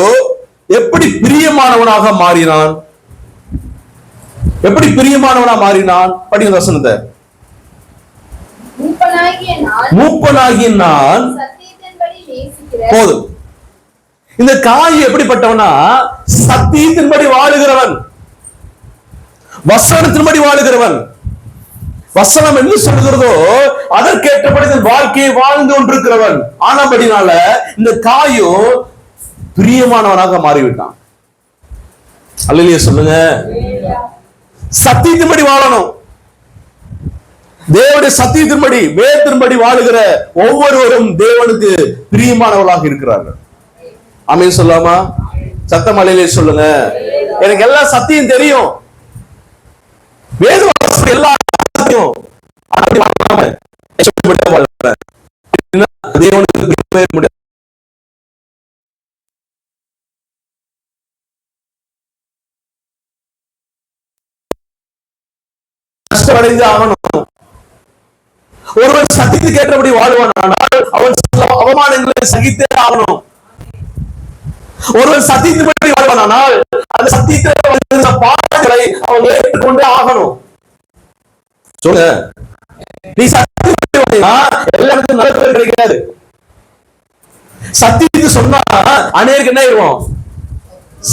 எப்படி பிரியமானவனாக மாறினான்? எப்படி பிரியமானவனா மாறினான்? படிங்க வசனத்தை. மூப்பனாகிய நான். போதும். இந்த காயு எப்படிப்பட்டவனா? சத்தியத்தின்படி வாழுகிறவன், வசனத்தின்படி வாழுகிறவன். வசனம் என்ன சொல்கிறதோ அதற்கேற்றபடி வாழ்க்கையை வாழ்ந்து கொண்டிருக்கிறவன். ஆனபடினால இந்த காயு பிரியமானவனாக மாறிவிட்டான். அல்லேலூயா சொல்லுங்க. சத்தியத்தின்படி வாழணும். தேவனுடைய சத்தியத்தின்படி, வேதத்தின்படி வாழுகிற ஒவ்வொருவரும் தேவனுக்கு பிரியமானவர்களாக இருக்கிறார்கள். ஆமென் சொல்லாமா? சத்தம் அல்லேலூயா சொல்லுங்க. எனக்கு எல்லா சத்தியம் தெரியும், வேத எல்லா கஷ்டமடைந்து ஆகணும். ஒருவன் சத்தியத்துக்கு ஏற்றபடி வாழ்வானால் அவன் அவமானங்களை சகித்தே ஆகணும். ஒருவன் சத்தியத்தின்படி வாழ்வானால் அந்த சத்தியத்தில் பாடங்களை அவன் ஏற்றுக்கொண்டே ஆகணும். சொல்லுங்க. நீ சத்தியத்துக்கு எல்லாருக்கும் நல்ல பேர் கிடைக்காது. சத்தியத்துக்கு சொன்னா அநேருக்கு என்ன ஆயிடுவோம்?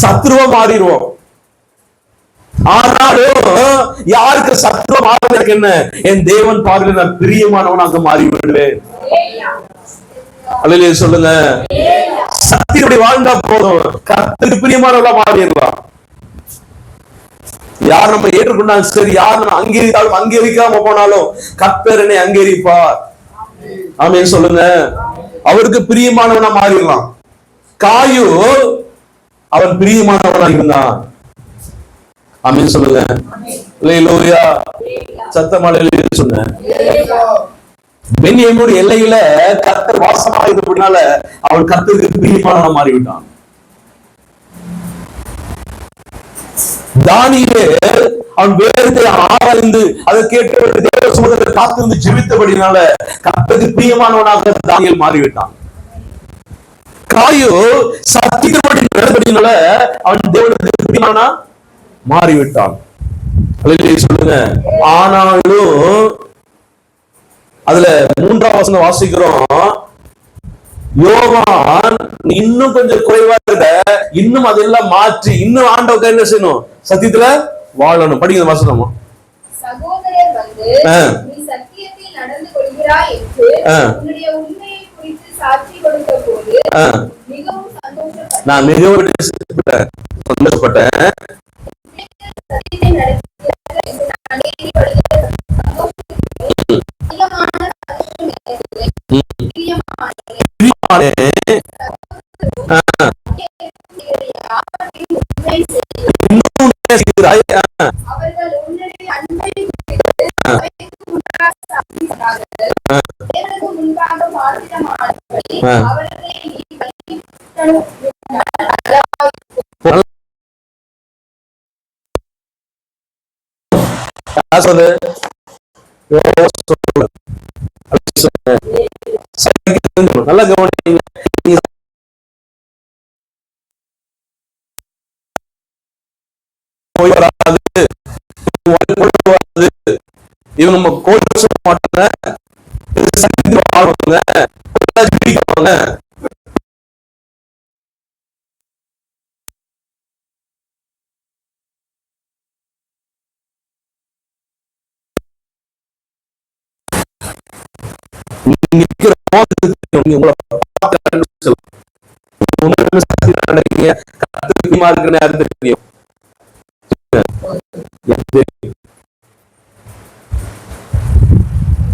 சத்ருவா மாறிடுவோம். ஆனாலும் யாருக்கு சத்ருவா மாறுவதற்கு என்ன? என் தேவன் பார்வையில் நான் பிரியமானவனாக மாறி விடுவேன். அல்லேலூயா சொல்லுங்க. சத்தியப்படி வாழ்ந்தா போதும், கர்த்தருக்கு பிரியமானவளா மாறிடலாம். யார் நம்ம ஏற்றுக்கொண்டாலும் சரி, யார் நம்ம அங்கீகரித்தாலும் அங்கீகரிக்காம போனாலும் கர்த்தர் என்னை அங்கீகரிப்பார். ஆமென் சொல்லுங்க. அவருக்கு பிரியமானவனா மாறிடலாம். காயு அவன் பிரியமானவனா இருந்தான். ஆமென் சொல்லுங்க. அல்லேலூயா. சத்தமா அல்லேலூயா சொல்லுங்க. பென்யமீன் எல்லையில கர்த்தர் வாசமாக இருந்தபடினால அவன் கர்த்தருக்கு பிரியமானவனா மாறிவிட்டான். தானியேல் அவன் வேதத்தை ஆராய்ந்து அதை கேட்டு தேவ சமூகத்தை காத்திருந்து ஜெபித்தபடினால கர்த்தருக்கு பிரியமானவனாக தானியேல் மாறிவிட்டான். காயு சத்தியத்தின்படி நடந்தபடினால அவன் தேவனுக்கு பிரியமானவனா மாறிவிட்டான். அல்லேலூயா சொல்லுங்க. ஆனாலும் அதுல 3ஆம் வசனம் வாசிக்கிறோம், யோவான் இன்னும் கொஞ்சம் குறைவா இருக்க, இன்னும் அதெல்லாம் மாற்றி இன்னும் ஆண்டவருக்கு என்ன செய்யணும்? சத்தியத்துல வாழணும். படிக்கிற வசனமா? சகோதரர் வந்து நீ சத்தியத்தில் நடந்து கொள்கிறாய் என்று உன்னுடைய உண்மையை குறித்து சாட்சி கொடுத்தபோது மிகவும் சந்தோஷப்பட்டேன். நான் மிகவும் சந்தோஷப்பட்டேன். சத்தியத்தை நடக்கிறாய் என்று நான் கேள்விப்படுகிற செய்கிறாய்? அவர்கள் உன்னுடைய அன்பை குறித்து சபைக்கு முன்பாக சாட்சி சொன்னார்கள். தேவனுக்கு முன்பாக பாத்திரமானபடி அவர்களை நீ பலியிட்டால் அல்லவா? நல்லா கவனிங்க. இவங்க நம்ம கோயில் சொல்ல மாட்டாங்க,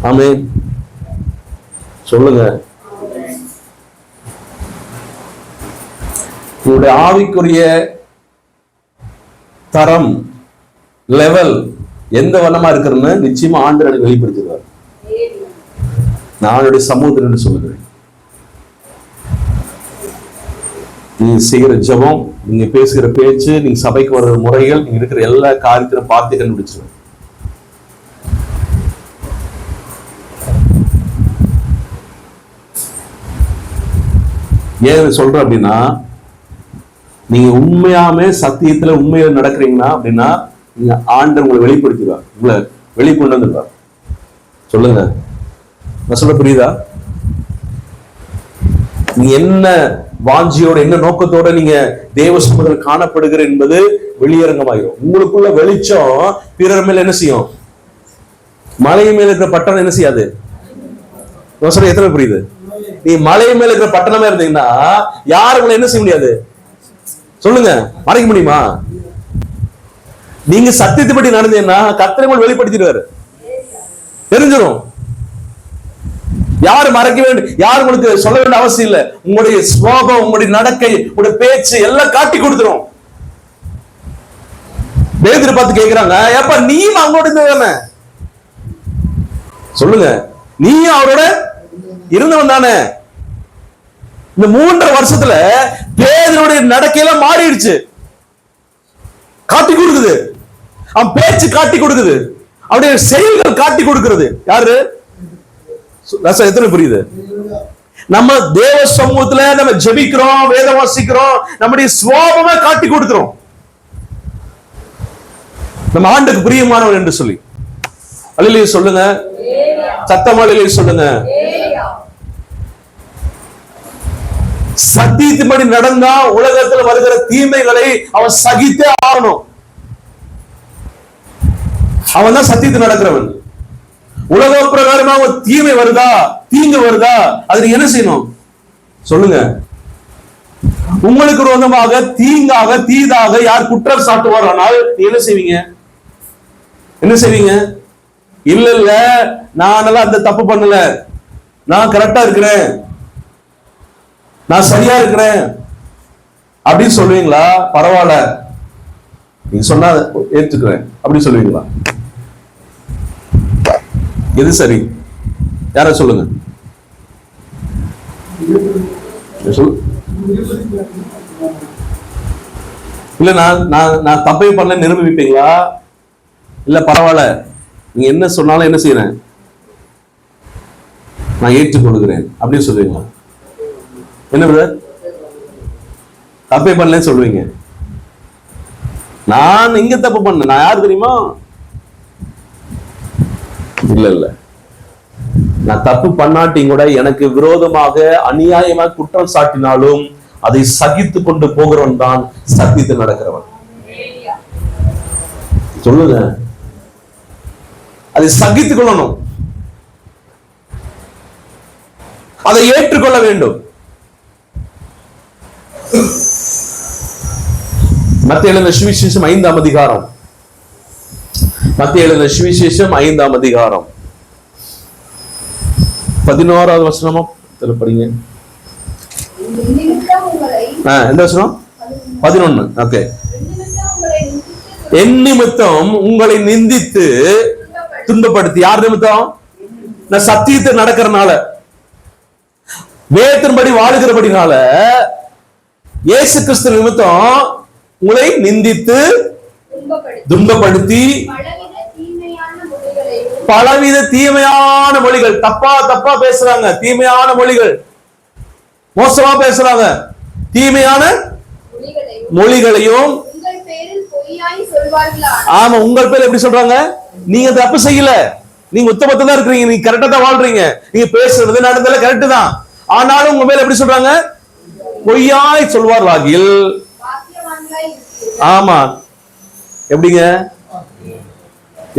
ஆமென் சொல்லுங்க. உங்களுடைய ஆவிக்குரிய தரம் லெவல் எந்த வண்ணமா இருக்கிறன்னு நிச்சயமா ஆண்டவர் வெளிப்படுத்திடுவார். நான் சமூகத்தில் என்று சொல்லுகிறேன். நீங்க செய்கிற ஜெபம், நீங்க பேசுகிற பேச்சு, நீங்க சபைக்கு வர்ற முறைகள், நீங்க இருக்கிற எல்லா காரியத்திலும் பார்த்து கண்டுபிடிச்சிருவேன். ஏன் சொல்றேன் அப்படின்னா, நீங்க உண்மையாமே சத்தியத்துல உண்மையில நடக்கிறீங்கன்னா அப்படின்னா நீங்க ஆண்டவர் உங்களை வெளிப்படுத்திடுவார், உங்களை வெளிக்கொண்டு வந்துடுவார். சொல்லுங்க, நான் சொல்ல புரியுதா? நீ என்ன வாஞ்சியோட என்ன நோக்கத்தோட நீங்க தேவ சமூகத்தில் காணப்படுகிற என்பது வெளியரங்கமாயிரும். உங்களுக்குள்ள வெளிச்சம் பிறர் மேல என்ன செய்யும்? மலை மேல இருக்கிற பட்டணம் என்ன செய்யாது? எத்தனை புரியுது? நீ மலை மேல இருக்கிற பட்டணமா இருந்தீங்கன்னா யாரும் உங்களை என்ன செய்ய முடியாது? சொல்லுங்க, மறைக்க முடியுமா? நீங்க சத்தியத்தைப்படி நடந்தீங்கன்னா கர்த்தர் உங்களை வெளிப்படுத்திடுவாரு, தெரிஞ்சிடும். யாரும் மறைக்க வேண்டும், யாரும் உங்களுக்கு சொல்ல வேண்டிய அவசியம் இல்லை. உங்களுடைய சுவாபம், உங்களுடைய நடக்கை, உங்களுடைய பேச்சு எல்லாம் காட்டி கொடுத்துரும். பேதுரு பார்த்து கேட்கிறாங்க, ஏப்பா நீயும் அவங்களோட இருந்தவன? சொல்லுங்க, நீயும் அவரோட இருந்தவன் தானே? இந்த 3.5 வருஷத்துல பேதுருடைய நடக்கையெல்லாம் மாறிடுச்சு. காட்டி கொடுக்குது, அவன் பேச்சு காட்டி கொடுக்குது, அவருடைய செயல்கள் காட்டி கொடுக்கிறது. யாரு? எத்தனை புரியுது? நம்ம தேவ சமூகத்துல நம்ம ஜெபிக்கிறோம், வேதம் வாசிக்கிறோம், நம்முடைய சுவாபமே காட்டி கொடுக்கிறோம் நம்ம ஆண்டுக்கு பிரியமானவர் என்று சொல்லி. அல்லேலூயா சொல்லுங்க, சத்தமா அல்லேலூயா சொல்லுங்க. சத்தியத்தின்படி நடந்தா உலகத்தில் வருகிற தீமைகளை அவன் சகித்தே ஆகணும். அவன் தான் சத்தியத்தில் நடக்கிறவன். உலக பிரகாரமாக தீமை வருதா, தீங்கு வருதா, அது என்ன செய்யணும்? சொல்லுங்க. உங்களுக்கு விரோதமாக தீங்காக தீதாக யார் குற்றம் சாட்டுவாரானால் என்ன செய்வீங்க? என்ன செய்வீங்க? இல்ல இல்ல, நான் அந்த தப்பு பண்ணல, நான் கரெக்டா இருக்கிறேன், நான் சரியா இருக்கிறேன் அப்படின்னு சொல்லுவீங்களா? பரவாயில்ல, நீங்க சொன்னா ஏற்றுக்கிறேன் அப்படின்னு சொல்லுவீங்களா? எது சரி? யார சொல்லுங்க. இல்ல நான் தப்பே பண்ணல நிரூபிப்பீங்களா? இல்ல பரவாயில்ல, நீங்க என்ன சொன்னாலும் என்ன செய்யறேன், நான் ஏற்றுக்கொள்கிறேன் அப்படின்னு சொல்லுவீங்களா? என்ன பிரதர், தப்பே பண்ணலன்னு சொல்லுவீங்க? நான் இங்க தப்பு பண்ண, நான் யாரு தெரியுமா? இல்ல இல்ல, நான் தப்பு பண்ணாட்டியும் கூட எனக்கு விரோதமாக அநியாயமாக குற்றம் சாட்டினாலும் அதை சகித்து கொண்டு போகிறவன் தான் சத்தியத்தில் நடக்கிறவன். சொல்லுங்க, அதை சகித்துக் கொள்ளணும், அதை ஏற்றுக்கொள்ள வேண்டும். மத்தேயு எழுதின சுவிசேஷம் 5ஆம் அதிகாரம், மத்தேயு எழுதின சுவிசேஷம் 5ஆம் அதிகாரம் 11வது வசனமும் படிங்க. எந்த வசனம்? 11. ஓகே. என் நிமித்தம் உங்களை நிந்தித்து துன்பப்படுத்தி. யார் நிமித்தம்? நான் சத்தியத்தை நடக்கிறனால, வேதத்தின்படி வாழுகிறபடினால, இயேசு கிறிஸ்து நிமித்தம் உங்களை நிந்தித்து துன்பப்படுத்தி பலவித தீமையான மொழிகள், தப்பா பேசுறாங்க, தீமையான மொழிகள், மோசமா பேசுறாங்க, தீமையான மொழிகளையும். ஆமா, உங்கள் பேர் எப்படி சொல்றாங்க? நீங்க தப்பு செய்யல, நீங்க உத்தமத்தை தான் இருக்கிறீங்க, நீங்க கரெக்டா தான் வாழ்றீங்க, நீங்க பேசுறது நடந்தல கரெக்ட் தான். ஆனாலும் உங்க மேல எப்படி சொல்றாங்க? பொய்யாய் சொல்வார்களாகில். ஆமா, எப்படிங்க?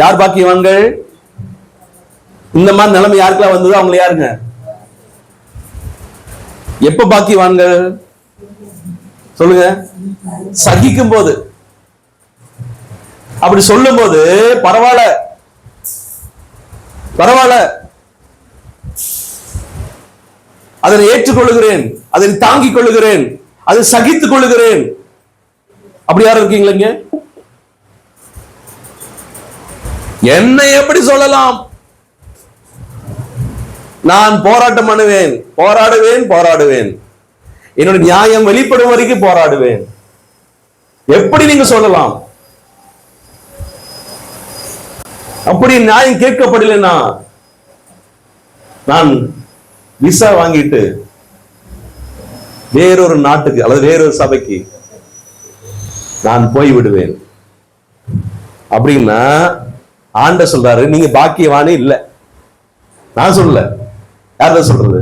யார் பாக்கியவான்கள்? இந்த மாதிரி நிலைமை யாருக்கெல்லாம் வந்தது அவங்க யாருங்க? எப்ப பாக்கியவான்கள் சொல்லுங்க? சகிக்கும் போது. அப்படி சொல்லும் போது பரவாயில்ல, பரவாயில்ல, அதனை ஏற்றுக்கொள்ளுகிறேன், அதை தாங்கிக் கொள்ளுகிறேன், அதை சகித்துக் கொள்ளுகிறேன். அப்படி யாரும் இருக்கீங்களா? என்னை எப்படி சொல்லலாம்? நான் போராட்டம் பண்ணுவேன், போராடுவேன், என்னோட நியாயம் வெளிப்படும் வரைக்கும் போராடுவேன். எப்படி நீங்க சொல்லலாம்? அப்படி நியாயம் கேட்கப்படலைன்னா நான் விசா வாங்கிட்டு வேறொரு நாட்டுக்கு அல்லது வேறொரு சபைக்கு நான் போய் விடுவேன் அப்படின்னா ஆண்டவர் சொல்றாரு, நீங்க பாக்கியவானே இல்ல. நான் சொல்லல, யார்தான் சொல்றது?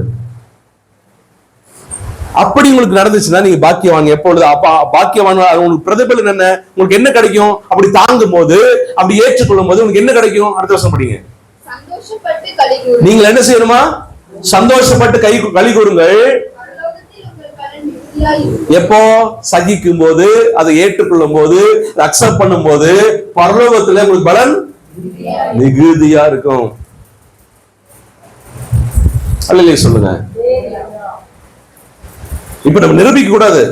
அப்படி உங்களுக்கு நடந்துச்சுன்னா நீங்க பாக்கியவான். எப்பொழுது பாக்கியவான்? உங்களுக்கு பிரதிபலன் என்ன? உங்களுக்கு என்ன கிடைக்கும்? அப்படி தாங்கும் போது, அப்படி ஏற்றுக்கொள்ளும் போது உங்களுக்கு என்ன கிடைக்கும்? அடுத்த வருஷம் படிங்க. நீங்கள் என்ன செய்யணுமா? சந்தோஷப்பட்டு களி கூறுங்கள். எப்போ? சகிக்கும் போது, அதை ஏற்றுக்கொள்ளும் போது, அக்செப்ட் பண்ணும் போது, பரலோகத்துல உங்களுக்கு பலன் மிகுதியா இருக்கும். அல்லேலூயா சொல்லுங்க. இப்ப நம்ம நிரூபிக்க கூடாது,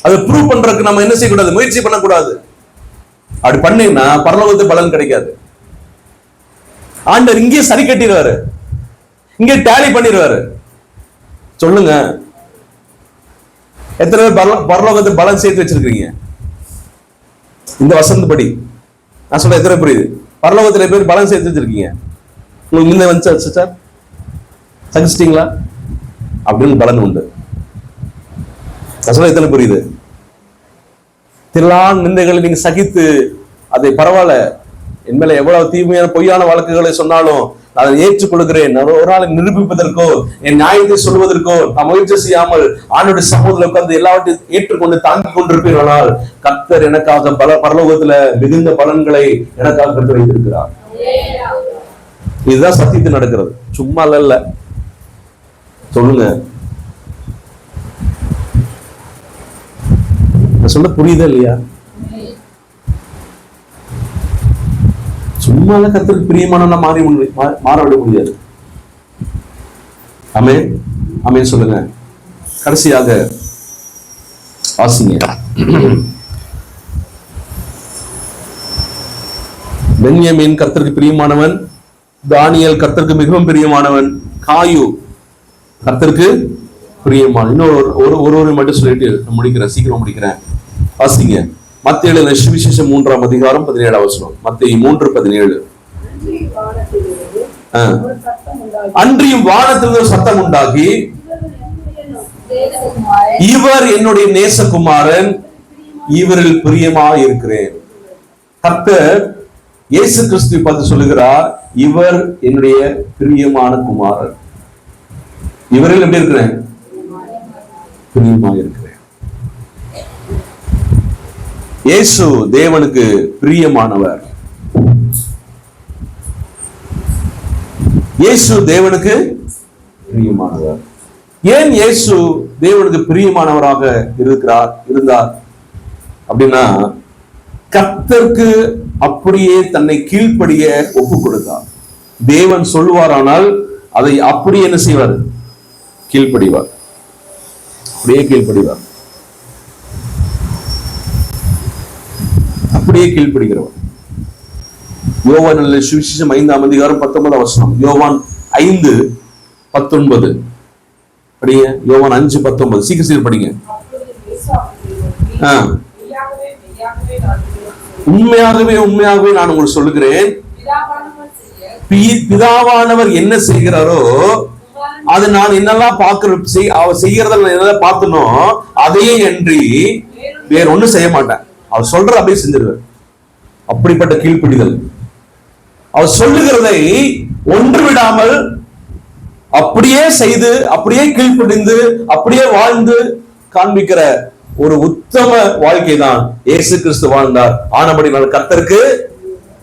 அதை ப்ரூவ் பண்றதுக்கு நம்ம என்ன செய்யக்கூடாது? முயற்சி பண்ணக்கூடாது. அப்படி பண்ணீங்கன்னா பரலோகத்து பலன் கிடைக்காது. ஆண்டவர் இங்கே சரி கட்டிடுவாரு, இங்கே டேலி பண்ணிடுவாரு. சொல்லுங்க, எத்தனை பேர் பரலோகத்து பலன் சேர்த்து வச்சிருக்கீங்க? இந்த வசந்தபடி நான் சொல்ல எத்தனை புரியுது? பரலோகத்துல பேர் பலன் சேர்த்து வச்சிருக்கீங்க. உங்களுக்கு முன்ன வந்து சார் சகிச்சிட்டீங்களா? அப்படின்னு பலன் உண்டு. நான் சொல்ல எத்தனை புரியுது? திரளான நிந்தைகளை நீங்க சகித்து அதை பரவாயில்ல, என் மேல எவ்வளவு தீமையான பொய்யான வழக்குகளை சொன்னாலும் நான் அதை ஏற்றுக்கொள்கிறேன். ஒரு நாளை நிரூபிப்பதற்கோ என் நியாயத்தை சொல்வதற்கோ நான் முயற்சி செய்யாமல் ஆண்டவருடைய சமூகத்தில் உட்கார்ந்து எல்லாவற்றையும் ஏற்றுக்கொண்டு தாங்கிக் கொண்டிருப்பீர்களானால் கர்த்தர் எனக்காக பரலோகத்துல மிகுந்த பலன்களை எனக்காக கர்த்தர் வைத்திருக்கிறார். இதுதான் சத்தியத்தில் நடக்கிறது, சும்மா இல்ல. சொல்லுங்க, சொல்ல புரியுதா இல்லையா? சும்மா கர்த்தருக்கு பிரியமான மாறவிட முடியாது. ஆமென், ஆமென் சொல்லுங்க. கடைசியாக வாசிங்க. பென்யமீன் கர்த்தருக்கு பிரியமானவன், தானியேல் கர்த்தருக்கு மிகவும் பிரியமானவன், காயு கர்த்தருக்கு பிரியமான. இன்னொரு ஒரு மட்டும் சொல்லிட்டு முடிக்கிறேன், சீக்கிரம் முடிக்கிறேன். வாசிங்க. மத்தேயு சுவிசேஷம் 3ஆம் அதிகாரம் 17ஆம் வசனம். மத்தேயு 3:17. அன்றியும் வானத்திலிருந்து சத்தம் உண்டாகி, இவர் என்னுடைய நேசகுமாரன், இவரில் பிரியமாய் இருக்கிறேன். கர்த்தர் இயேசு கிறிஸ்துவை பார்த்து சொல்லுகிறார், இவர் என்னுடைய பிரியமான குமாரன், இவரில் எப்படி இருக்கிறேன்? பிரியமாய் இருக்கிறேன். இயேசு தேவனுக்கு பிரியமானவர். இயேசு தேவனுக்கு பிரியமானவர். ஏன் இயேசு தேவனுக்கு பிரியமானவராக இருந்தார் அப்படின்னா, கர்த்தருக்கு அப்படியே தன்னை கீழ்ப்படிய ஒப்பு கொடுத்தார். தேவன் சொல்லுவாரானால் அதை அப்படியே என்ன செய்வார்? கீழ்ப்படிவார், அப்படியே கீழ்ப்படிவார். அப்படியே கீழ்ப்படுகிறவர். யோவான் சுவிசேஷம் 5ஆம் அதிகாரம் 19ஆம் வசனம். யோவான் 5:19 படிங்க. யோவான் 5:19 சீக்கிரம் படிங்க. உண்மையாகவே உண்மையாகவே நான் உங்களுக்கு சொல்லுகிறேன், பிதாவானவர் என்ன செய்கிறாரோ அது நான் என்னெல்லாம் அவர் செய்யறத என்னெல்லாம் பார்த்தனோ அதையே அன்றி வேற ஒண்ணும் செய்ய மாட்டேன். அவர் சொல்ற அப்படியே செஞ்சிருவார். அப்படிப்பட்ட கீழ்ப்படிதல். அவர் சொல்லுகிறதை ஒன்று விடாமல் அப்படியே செய்து, அப்படியே கீழ்ப்படிந்து, அப்படியே வாழ்ந்து காண்பிக்கிற ஒரு உத்தம வாழ்க்கை தான் இயேசு கிறிஸ்து வாழ்ந்தார். ஆனபடி கர்த்தருக்கு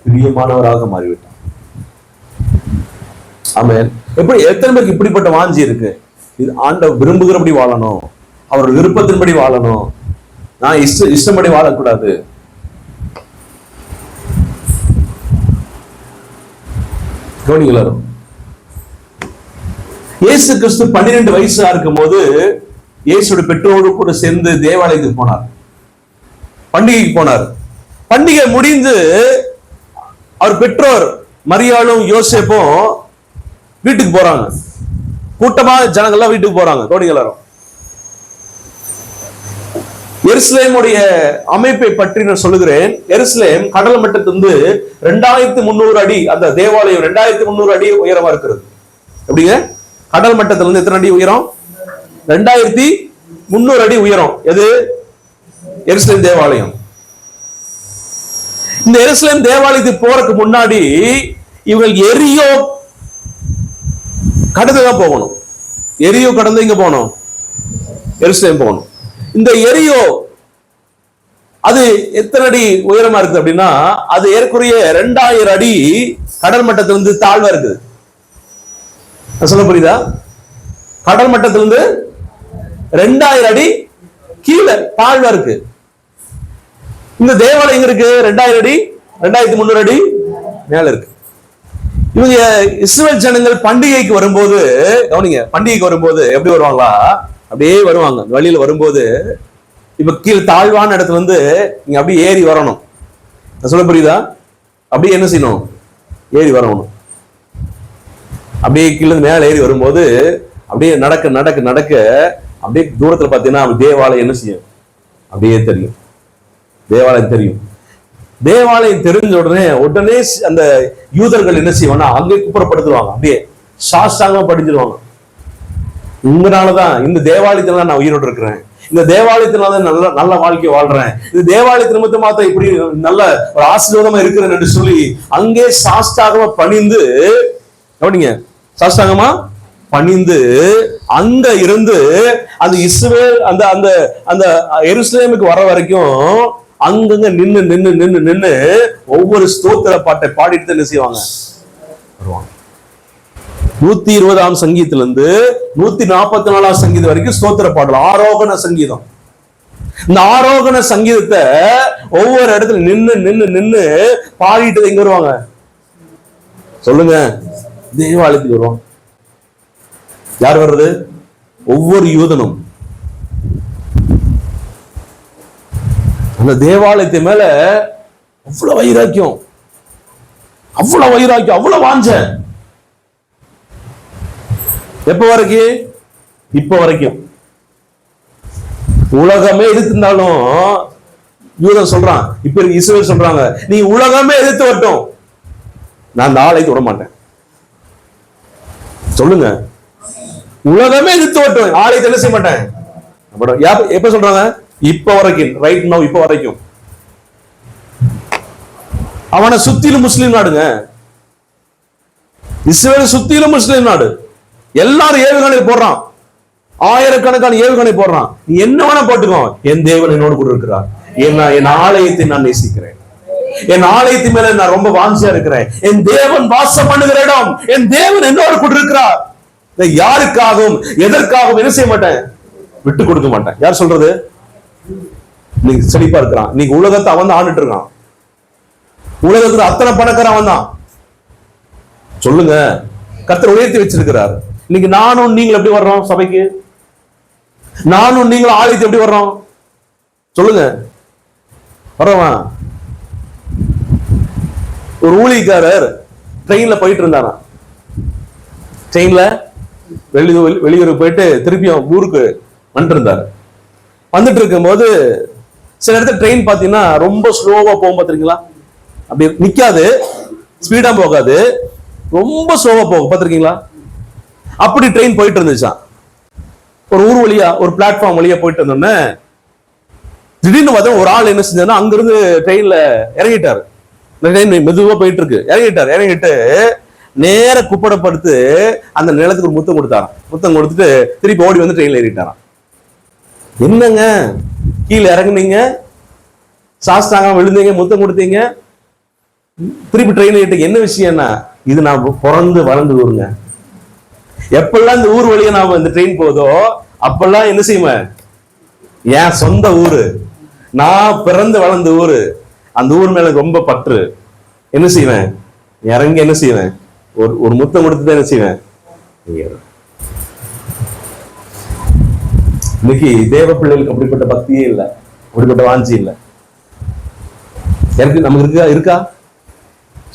பிரியமானவராக மாறிவிட்டார். ஆமென். எப்படி எத்தனை பேருக்கு இப்படிப்பட்ட வாஞ்சி இருக்கு? இது ஆண்டவர் விரும்புகிறபடி வாழணும், அவர் விருப்பத்தின்படி வாழணும், நான் இஷ்டப்படி வாழக்கூடாது. கவனிங்களா? இயேசு கிறிஸ்து 12 வயசா இருக்கும் போது இயேசுடைய பெற்றோடு கூட சேர்ந்து தேவாலயத்துக்கு போனார், பண்டிகைக்கு போனார். பண்டிகை முடிந்து அவர் பெற்றோர் மரியாளும் யோசேப்பும் வீட்டுக்கு போறாங்க. கூட்டமா ஜனங்கள்லாம் வீட்டுக்கு போறாங்க. கவனிங்க எல்லாரும். எருசலேமுடைய அமைப்பை பற்றி நான் சொல்லுகிறேன். எருசலேம் கடல் மட்டத்திலிருந்து 2300 அடி, அந்த தேவாலயம் 2300 அடி உயரமா இருக்கிறது. எப்படிங்க? கடல் மட்டத்திலிருந்து எத்தனை அடி உயரம்? 2300 அடி உயரம். எது? எருசலேம் தேவாலயம். இந்த எருசலேம் தேவாலயத்துக்கு போறதுக்கு முன்னாடி இவங்க எரியோ கடந்துதான் போகணும். எரியோ கடந்து இங்க போகணும், எருசலேம் போகணும். இந்த எரியோ அது எத்தனை அடி உயரமா இருக்குது அப்படின்னா, அது ஏற்குறைய 2000 அடி கடல் மட்டத்திலிருந்து தாழ்வா இருக்குது. சொல்ல புரியுதா? கடல் மட்டத்திலிருந்து 2000 அடி கீழே தாழ்வா இருக்கு. இந்த தேவாலயம் எங்க இருக்கு? 2000 அடி 2300 அடி மேல இருக்கு. இவங்க இஸ்ரவேல் ஜனங்கள் பண்டிகைக்கு வரும்போது, கவனிங்க, பண்டிகைக்கு வரும்போது எப்படி வருவாங்களா? அப்படியே வருவாங்க. வழியில வரும்போது இப்ப கீழே தாழ்வான இடத்துல இருந்து நீங்க அப்படியே ஏறி வரணும். சொல்ல புரியுதா? அப்படியே என்ன செய்யணும்? ஏறி வரணும். அப்படியே கீழே மேல ஏறி வரும்போது அப்படியே நடக்க நடக்க நடக்க அப்படியே தூரத்துல பாத்தீங்கன்னா தேவாலயம் என்ன செய்யும்? அப்படியே தெரியும். தேவாலயம் தெரியும். தேவாலயம் தெரிஞ்ச உடனே அந்த யூதர்கள் என்ன செய்வாங்கன்னா அங்கே குப்புறப்படுத்துவாங்க. அப்படியே சாஷ்டாங்கமா படிஞ்சிருவாங்க. உங்களாலதான், இந்த தேவாலயத்தினால நான் உயிரோடு இருக்கிறேன், இந்த தேவாலயத்தினால நல்ல நல்ல வாழ்க்கை வாழ்றேன், இந்த தேவாலயத்தின் நிமித்தம் மாத்த இப்படி நல்ல ஒரு ஆசீர்வாதமா இருக்கிறேன் என்று சொல்லி அங்கே சாஷ்டாகமா பணிந்து, கவனிங்க, சாஷ்டாங்கமா பணிந்து அங்க இருந்து அந்த இஸ்ரவேல் அந்த அந்த அந்த எருசலேமுக்கு வர வரைக்கும் அங்கங்க நின்னு நின்னு நின்னு நின்னு ஒவ்வொரு ஸ்தோத்திர பாட்டை பாடிட்டு என்ன செய்வாங்க? வருவாங்க. 120ஆம் சங்கீதத்திலிருந்து 144ஆம் சங்கீதம் வரைக்கும் ஸ்தோத்திர பாடல், ஆரோகண சங்கீதம். இந்த ஆரோகண சங்கீதத்தை ஒவ்வொரு இடத்துல நின்னு நின்னு நின்னு பாடிட்டு எங்க வருவாங்க? சொல்லுங்க, தேவாலயத்துக்கு வருவாங்க. யார் வர்றது? ஒவ்வொரு யூதனும். அந்த தேவாலயத்தை மேல அவ்வளவு வைராக்கியம், அவ்வளவு வைராக்கியம், அவ்வளவு வாஞ்ச. எப்ப வரைக்கும்? இப்ப வரைக்கும். உலகமே எதிர்த்திருந்தாலும் யூதன் சொல்றான், இப்ப இஸ்ரவேல் சொல்றாங்க, நீ உலகமே எதிர்த்து வரட்டும், நான் இந்த ஆலயத்தை விட மாட்டேன். சொல்லுங்க, உலகமே எதிர்த்து வரட்டும், ஆலயத்தை என்ன செய்ய மாட்டேன். எப்ப சொல்றாங்க? இப்ப வரைக்கும், ரைட் நவ், இப்ப வரைக்கும். அவனை சுத்திலும் முஸ்லீம் நாடுங்க. இஸ்ரவேல் சுத்திலும் முஸ்லீம் நாடு. எல்லாரும் ஏவுகணை போடுறான், ஆயிரக்கணக்கான ஏவுகணை போடுறான். நீ என்ன வேணா போட்டுக்கோ, என் தேவன் என்னோடு கூட இருக்கிறார். என் ஆலயத்தை நான் நேசிக்கிறேன், என் ஆலயத்தின் மேல நான் ரொம்ப வாஞ்சியா இருக்கிறேன். என் தேவன் வாசம் பண்ணுகிற இடம், என் தேவன் என்னோடு கூட இருக்கிறார். யாருக்காகவும் எதற்காகவும் என்ன செய்ய மாட்டேன், விட்டு கொடுக்க மாட்டேன். யார் சொல்றது? நீங்க செழிப்பா இருக்கிறான். நீங்க உலகத்தை அவன் தான் ஆண்டுட்டு இருக்கான். உலகத்துல அத்தனை பணக்காரன் அவன் தான். சொல்லுங்க, கர்த்தர் உயர்த்தி வச்சிருக்கிறார். இன்னைக்கு நானும் நீங்கள் எப்படி வர்றோம் சபைக்கு? நானும் நீங்களும் ஆலயத்தை எப்படி வர்றோம்? சொல்லுங்க, வர்றோமா? ஒரு ஊழியக்காரர் ட்ரெயின்ல போயிட்டு இருந்தாராம். ட்ரெயின்ல வெளியூருக்கு போயிட்டு திருப்பியும் ஊருக்கு வந்துட்டு இருந்தாரு. வந்துட்டு இருக்கும் போது சில இடத்துல ட்ரெயின் பாத்தீங்கன்னா ரொம்ப ஸ்லோவா போகும் பாத்திருக்கீங்களா? அப்படி நிக்காது, ஸ்பீடா போகாது, ரொம்ப ஸ்லோவா போகும் பாத்திருக்கீங்களா? அப்படி ட்ரெயின் போயிட்டு இருந்துச்சான். ஒரு ஊர் வழியா, ஒரு பிளாட்ஃபார்ம் வழியா போயிட்டு இருந்தோன்னே திடீர்னு பார்த்தா ஒரு ஆள் என்ன செஞ்சாருன்னா அங்கிருந்து ட்ரெயின்ல இறங்கிட்டாரு. ட்ரெயின் மெதுவா போயிட்டு இருக்கு. இறங்கிட்டு நேர குப்படப்படுத்து அந்த நிலத்துக்கு ஒரு முத்தம் கொடுத்தாராம். முத்தம் கொடுத்துட்டு திருப்பி ஓடி வந்து ட்ரெயின்ல ஏறிட்டாராம். என்னங்க கீழே இறங்குனீங்க, சாஸ்தாங்க விழுந்தீங்க, முத்தம் கொடுத்தீங்க, திருப்பி ட்ரெயின் ஏறிட்டு என்ன விஷயம்னா, இது நான் பிறந்து வளர்ந்து ஊருங்க. எப்பெல்லாம் இந்த ஊர் வழியா நாம இந்த ட்ரெயின் போதோ அப்பெல்லாம் என்ன செய்வேன், என் சொந்த ஊரு, நான் பிறந்து வளர்ந்த ஊரு, அந்த ஊர் மேல ரொம்ப பற்று. என்ன செய்வேன், இறங்கி என்ன செய்வேன், ஒரு முத்தம் கொடுத்துதான் என்ன செய்வேன். இன்னைக்கு தேவ பிள்ளைகளுக்கு அப்படிப்பட்ட பக்தியே இல்லை, அப்படிப்பட்ட வாஞ்சி இல்லை. எனக்கு நமக்கு இருக்கா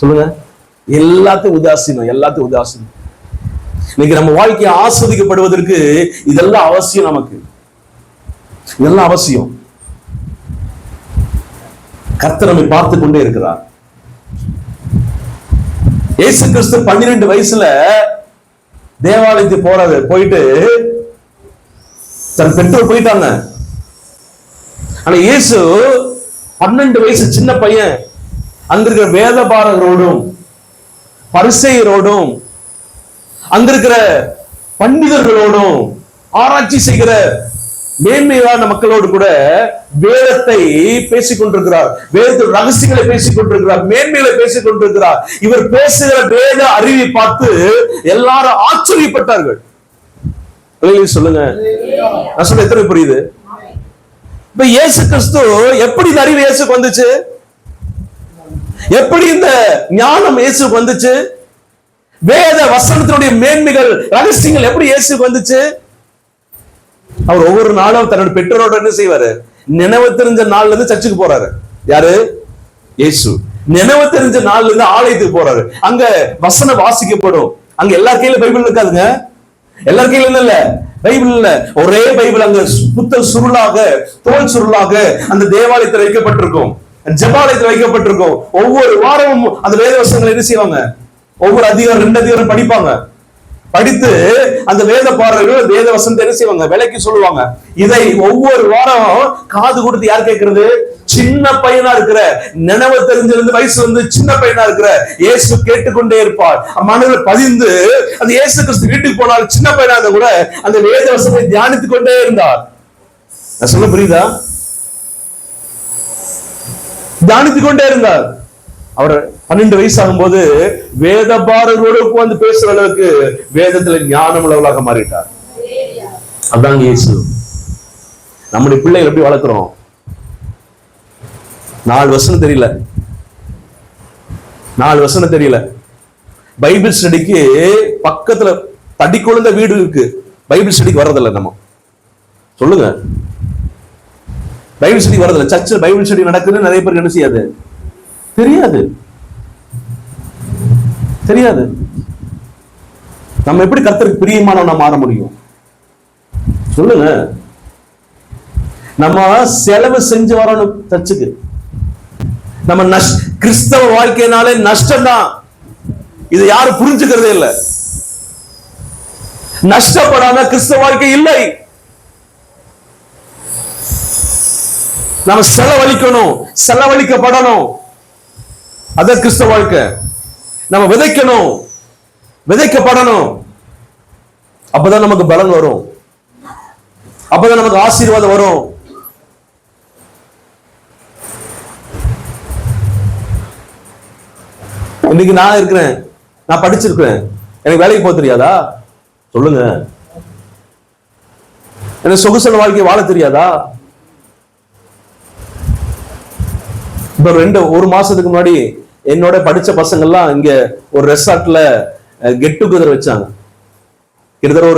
சொல்லுங்க? எல்லாத்தையும் உதாசீனம். இன்னைக்கு நம்ம வாழ்க்கையை ஆஸ்வதிக்கப்படுவதற்கு இதெல்லாம் அவசியம். நமக்கு இதெல்லாம் அவசியம். கர்த்தர் நம்மை பார்த்து கொண்டே இருக்கிறார். இயேசு கிறிஸ்து 12 வயசுல தேவாலயத்துக்கு போயிட்டு தன் பெற்றோர் போயிட்டாங்க. ஆனா இயேசு 12 வயசு சின்ன பையன் அங்க இருக்கிற வேதபாரகரோடும் பரிசேயரோடும் அங்க இருக்கிற பண்டிதர்களோடும் ஆராய்ச்சி செய்கிற மேன்மையான மக்களோடு கூட வேதத்தை பேசிக் கொண்டிருக்கிறார். வேதத்தின் ரகசியங்களை பேசிக் கொண்டிருக்கிறார், மேன்மைகளை பேசிக் கொண்டிருக்கிறார். இவர் பேசுகிற வேத அறிவை பார்த்து எல்லாரும் ஆச்சரியப்பட்டார்கள். சொல்லுங்க, நான் சொல்ல எத்தனை புரியுது? இப்ப இயேசு கிறிஸ்து எப்படி இந்த அறிவு இயேசுக்கு வந்துச்சு? எப்படி இந்த ஞானம் இயேசுக்கு வந்துச்சு? வேத வசனத்தினுடைய மேன்மைகள் ரகசியங்கள் எப்படி இயேசுக்கு வந்துச்சு? அவர் ஒவ்வொரு நாளும் தன்னோட பெற்றோரோட என்ன செய்வாரு? நினைவு தெரிஞ்ச நாள்ல இருந்து சர்ச்சுக்கு போறாரு. யாரு? இயேசு. நினைவு தெரிஞ்ச நாள்ல இருந்து ஆலயத்துக்கு போறாரு. அங்க வசனம் வாசிக்கப்படும். அங்க எல்லார் கையில பைபிள் இருக்காதுங்க. எல்லார் கையில இல்ல பைபிள் இல்ல, ஒரே பைபிள் அங்க புத்தல் சுருளாக, தோல் சுருளாக அந்த தேவாலயத்தில் வைக்கப்பட்டிருக்கும், ஜெபாலயத்தில் வைக்கப்பட்டிருக்கும். ஒவ்வொரு வாரமும் அந்த வேத வசனங்களை என்ன செய்வாங்க? ஒவ்வொரு அதிகாரம் 2 அதிகாரம் படிப்பாங்க. படித்து அந்த வேத பாடல்கள் வேத வசனத்தை என்ன செய்வாங்க? விலைக்கு சொல்லுவாங்க. இதை ஒவ்வொரு வாரம் காது கொடுத்து யார் கேட்கிறது? சின்ன பையனா இருக்கிற, நினைவு தெரிஞ்சிருந்து வயசு வந்து சின்ன பையனா இருக்கிற இயேசு கேட்டுக்கொண்டே இருப்பார். மனதில் பதிந்து அந்த இயேசு கிறிஸ்து வீட்டுக்கு போனால் சின்ன பையனா இருந்தா கூட அந்த வேத வசனத்தை தியானித்துக் கொண்டே இருந்தார். நான் சொல்ல புரியுதா? தியானித்துக் கொண்டே இருந்தார். அவர் 12 வயசு ஆகும் போது வேதபாரர்களோடு வந்து பேசுற அளவுக்கு வேதத்துல ஞானம் உள்ளவர்களாக மாறிட்டார். அதான் இயேசு. நம்முடைய பிள்ளைகள் எப்படி வளர்க்கிறோம்? 4 வசனம் தெரியல, 4 வசனம் தெரியல. பைபிள் ஸ்டடிக்கு பக்கத்துல தடி குழந்த வீடு இருக்கு, பைபிள் ஸ்டடிக்கு வர்றதில்ல. நம்ம சொல்லுங்க, பைபிள் ஸ்டடி வர்றதில்ல. சர்ச்சில் பைபிள் ஸ்டடி நடக்குதுன்னு நிறைய பேருக்கு என்ன செய்யாது? தெரியாது. நம்ம எப்படி கர்த்தருக்கு பிரியமானவனா மாற முடியும்? சொல்லுங்க. நம்ம செலவு செஞ்சு வரணும் சர்ச்சுக்கு. நம்ம கிறிஸ்தவ வாழ்க்கையினாலே நஷ்டம் தான். இது யாரும் புரிஞ்சுக்கிறதே இல்லை. நஷ்டப்படாம கிறிஸ்தவ வாழ்க்கை இல்லை. நம்ம செலவழிக்கணும், செலவழிக்கப்படணும். அத கிறிஸ்தவ வாழ்க்கை. நம்ம விதைக்கணும், விதைக்கப்படணும். அப்பதான் நமக்கு பலன் வரும், அப்பதான் நமக்கு ஆசீர்வாதம் வரும். இன்னைக்கு நான் இருக்கிறேன், நான் படிச்சிருக்கிறேன், எனக்கு வேலைக்கு போக தெரியாதா? சொல்லுங்க. எனக்கு சொகுசன வாழ்க்கையை வாழ தெரியாதா? இப்ப 1 மாசத்துக்கு முன்னாடி என்னோட படிச்ச பசங்க எல்லாம் இங்க ஒரு ரெசார்ட்ல கெட் டுகெதர் வச்சாங்க. கிட்டத்தட்ட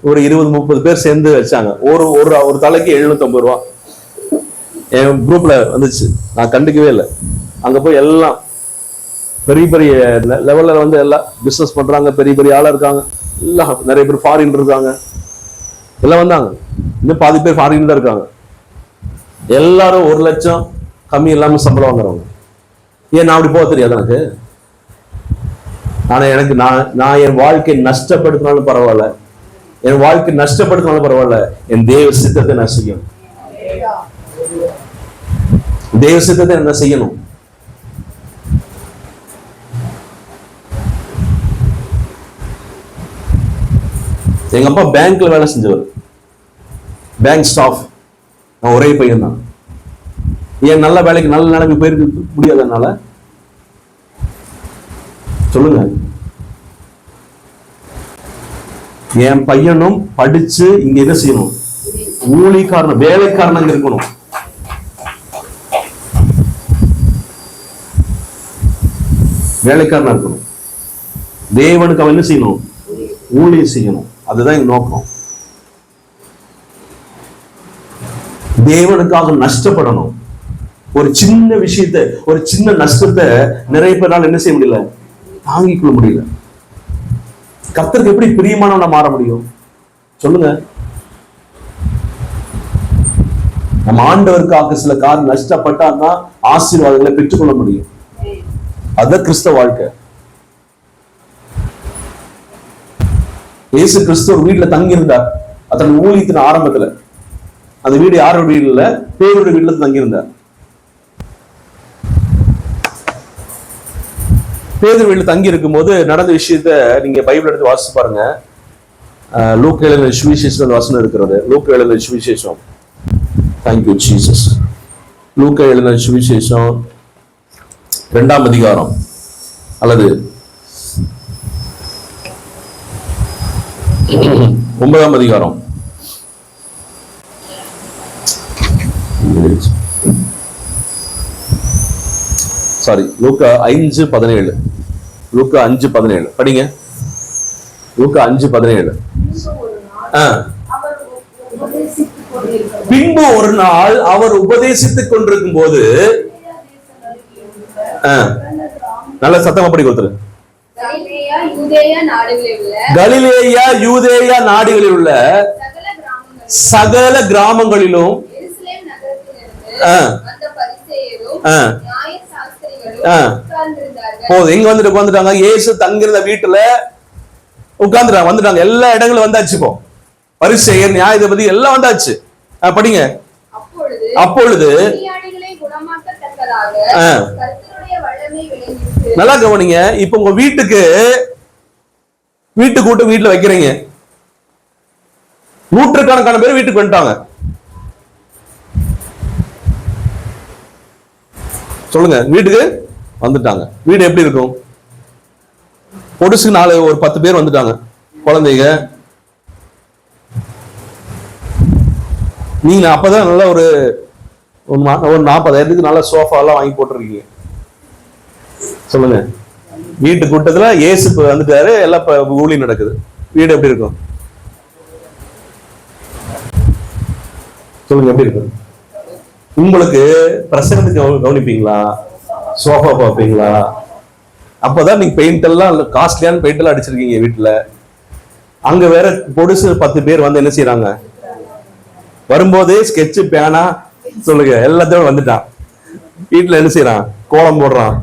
ஒரு 20-30 பேர் சேர்ந்து வச்சாங்க. ஒரு தலைக்கு 750 ரூபா என் குரூப்ல வந்துச்சு. நான் கண்டுக்கவே இல்லை. அங்க போய் எல்லாம் பெரிய பெரிய லெவல்ல வந்து எல்லாம் பிசினஸ் பண்றாங்க, பெரிய பெரிய ஆளா இருக்காங்க, எல்லாம் நிறைய பேர் ஃபாரின் இருக்காங்க, எல்லாம் வந்தாங்க. இன்னும் பாதி பேர் ஃபாரின் தான் இருக்காங்க. எல்லாரும் 1 லட்சம் கம்மி இல்லாம சம்பளம் வாங்குறவங்க. ஏன் நான் அப்படி போக தெரியாது எனக்கு? ஆனா எனக்கு நான் என் வாழ்க்கை நஷ்டப்படுத்தினாலும் பரவாயில்ல, என் வாழ்க்கை நஷ்டப்படுத்தினாலும் பரவாயில்ல, என் தேவ சித்தத்தை நான் செய்யணும். தேவ சித்தத்தை என்ன செய்யணும்? எங்க அப்பா பேங்க்ல வேலை செஞ்சவர், பேங்க் ஸ்டாஃப். நான் ஒரே பையன் தான். ஏன் நல்ல வேலைக்கு நல்ல நிலைமை போயிருக்க முடியாதனால சொல்லுங்க. என் பையனும் படிச்சு இங்க என்ன செய்யணும்? ஊழியக்காரன், வேலைக்காரன் இருக்கணும். வேலைக்காரனா இருக்கணும். தேவனுக்கு அவன் என்ன செய்யணும்? ஊழியம் செய்யணும். அதுதான் எங்க நோக்கம். தேவனுக்காக நஷ்டப்படணும். ஒரு சின்ன விஷயத்தை, ஒரு சின்ன நஷ்டத்தை நிறைய பேரால் என்ன செய்ய முடியல, தாங்கிக் கொள்ள முடியல. கர்த்தருக்கு எப்படி பிரியமானவனா மாற முடியும் சொல்லுங்க? நம்ம ஆண்டவருக்காக சில காரணம் நஷ்டப்பட்டாதான் ஆசீர்வாதங்களை பெற்றுக்கொள்ள முடியும். அதுதான் கிறிஸ்தவ வாழ்க்கை. இயேசு கிறிஸ்து ஒரு வீட்டுல தங்கி இருந்தார். அதன் ஊழியத்தின் ஆரம்பத்துல அந்த வீடு யாரோட வீடு இல்ல, பேரோட வீட்டுல தங்கி இருந்தார். பேதர் வீட்டுல தங்கி இருக்கும் போது நடந்த விஷயத்த நீங்க பைபிள் எடுத்து வாசிச்சு பாருங்க. லூக்கா எழுதின சுவிசேஷம் வசனம் இருக்கிறது. லூக்கா எழுதின சுவிசேஷம், தேங்க்யூ ஜீசஸ். லூக்கா எழுதின சுவிசேஷம் 2ஆம் அதிகாரம் அல்லது 9ஆம் அதிகாரம். சாரி, லூக்கா 5:17. லூக்கா 5:17 படிங்க. லூக்கா 5:17. பின்பு ஒரு நாள் அவர் உபதேசித்துக் கொண்டிருக்கும் போது, நல்ல சத்தமா படி கொடுத்துரு. கலிலேயா யூதேயா நாடுகளில் உள்ள சகல கிராமங்களிலும் எங்க வந்துட்டு உட்கார்ந்துட்டாங்க? இயேசு தங்கிருந்த வீட்டுல உட்கார்ந்துட்டாங்க, வந்துட்டாங்க. எல்லா இடங்களும் வந்தாச்சு. இப்போ பரிசேயர், நியாயாதிபதி எல்லாம் வந்தாச்சு. படிங்க. அப்பொழுது நல்லா கவனிங்க. இப்ப உங்க வீட்டுக்கு கூட்டு வீட்டுல வைக்கிறீங்க. நூற்றுக்கணக்கான பேர் வீட்டுக்கு வந்துட்டாங்க. சொல்லுங்க, வீட்டுக்கு வந்துட்டாங்க. வீடு எப்படி இருக்கும்? பொடுசு ஒரு 10 பேர் வந்துட்டாங்க, குழந்தைங்க. நீங்க அப்பதான் நல்ல ஒரு 40,000 நல்ல சோஃபா எல்லாம் வாங்கி போட்டிருக்கீங்க. சொல்லுங்க, வீட்டு கூட்டத்துல இயேசு வந்துட்டாரு, எல்லாம் ஊழி நடக்குது. வீடு எப்படி இருக்கும்? சொல்லுங்க, எப்படி இருக்கும்? உங்களுக்கு பிரசங்கத்துக்கு கவனிப்பீங்களா? சோஃபா பார்ப்பீங்களா? அப்பதான் நீங்க பெயிண்ட் எல்லாம் காஸ்ட்லியான பெயிண்ட் எல்லாம் அடிச்சிருக்கீங்க வீட்டுல. அங்க வேற பொடுசு 10 பேர் வந்து என்ன செய்யறாங்க? வரும்போதே ஸ்கெட்சு, பேனா, சொல்லுங்க, எல்லாத்தையும் வந்துட்டான். வீட்டுல என்ன செய்யறான்? கோலம் போடுறான்,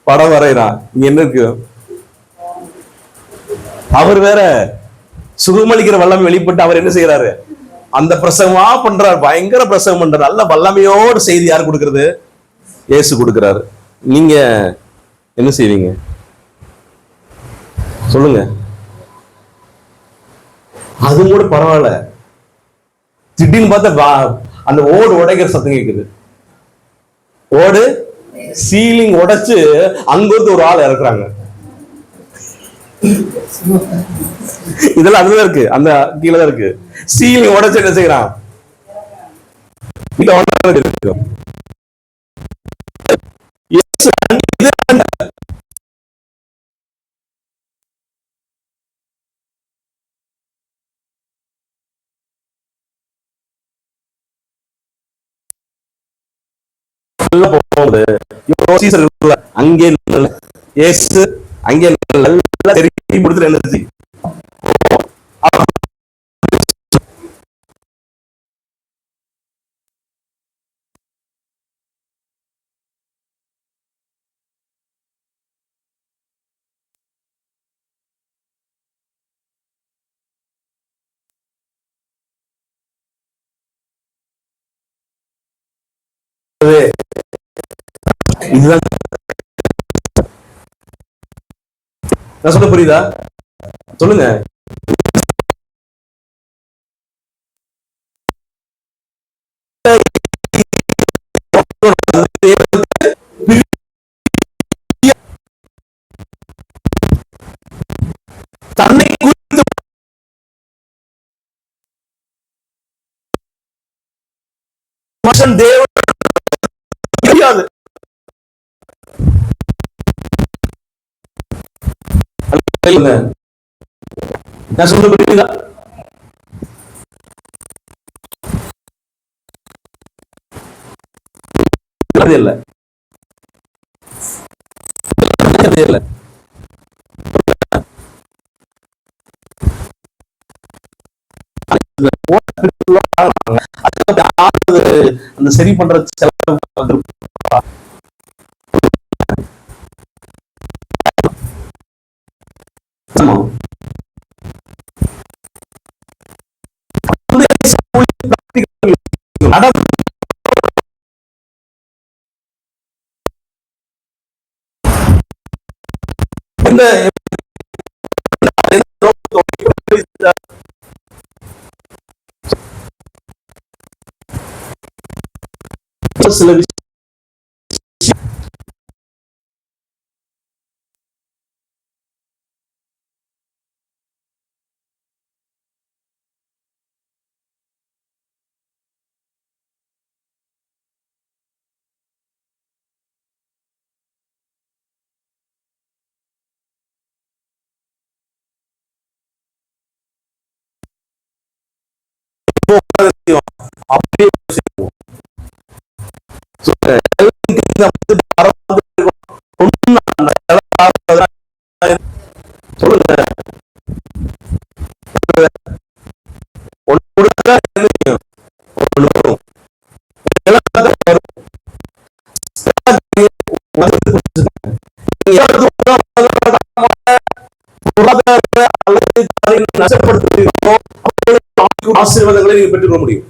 படம் வரைகிறான். இங்க என்ன இருக்கு? அவர் வேற சுகமளிக்கிற வல்லமை வெளிப்பட்டு அவர் என்ன செய்யறாரு? அந்த பிரசவமா பண்றாரு, பயங்கர பிரசவம் பண்றாரு. நல்ல வல்லமையோடு செய்தி யார் கொடுக்கிறது? இயேசு கொடுக்கிறாரு. நீங்க என்ன செய்வீங்க சொல்லுங்க? அது கூட பரவாயில்ல. திடீர்னு பார்த்தா அந்த ஓடு உடைக்கிற சத்தம் கேக்குது. ஓடு சீலிங் உடைச்சு அங்கிருந்து ஒரு ஆள் இறக்குறாங்க. இதெல்லாம் அதுதான் இருக்கு, அந்த கீழே தான் இருக்கு. சீலிங் உடைச்சு என்ன செய்யறான்? அங்கே இயேசு அங்கே நல்லா தெரிவி கொடுத்துட்டு எழுந்துச்சு. இதுதான் நான் சொல்ல புரியுதா? சொல்லுங்க. தன்னை குறித்து மனுஷன் தேவன் தெரியாது. நான் சொல்ல புரியுதா? இல்ல இல்ல அந்த சரி பண்ற செலவு சில அப்படியே சொல்லுங்க. நஷ்டப்படுத்துகிறோம், ஆசீர்வாதங்களை நீங்க பெற்றுக்கொள்ள முடியும்.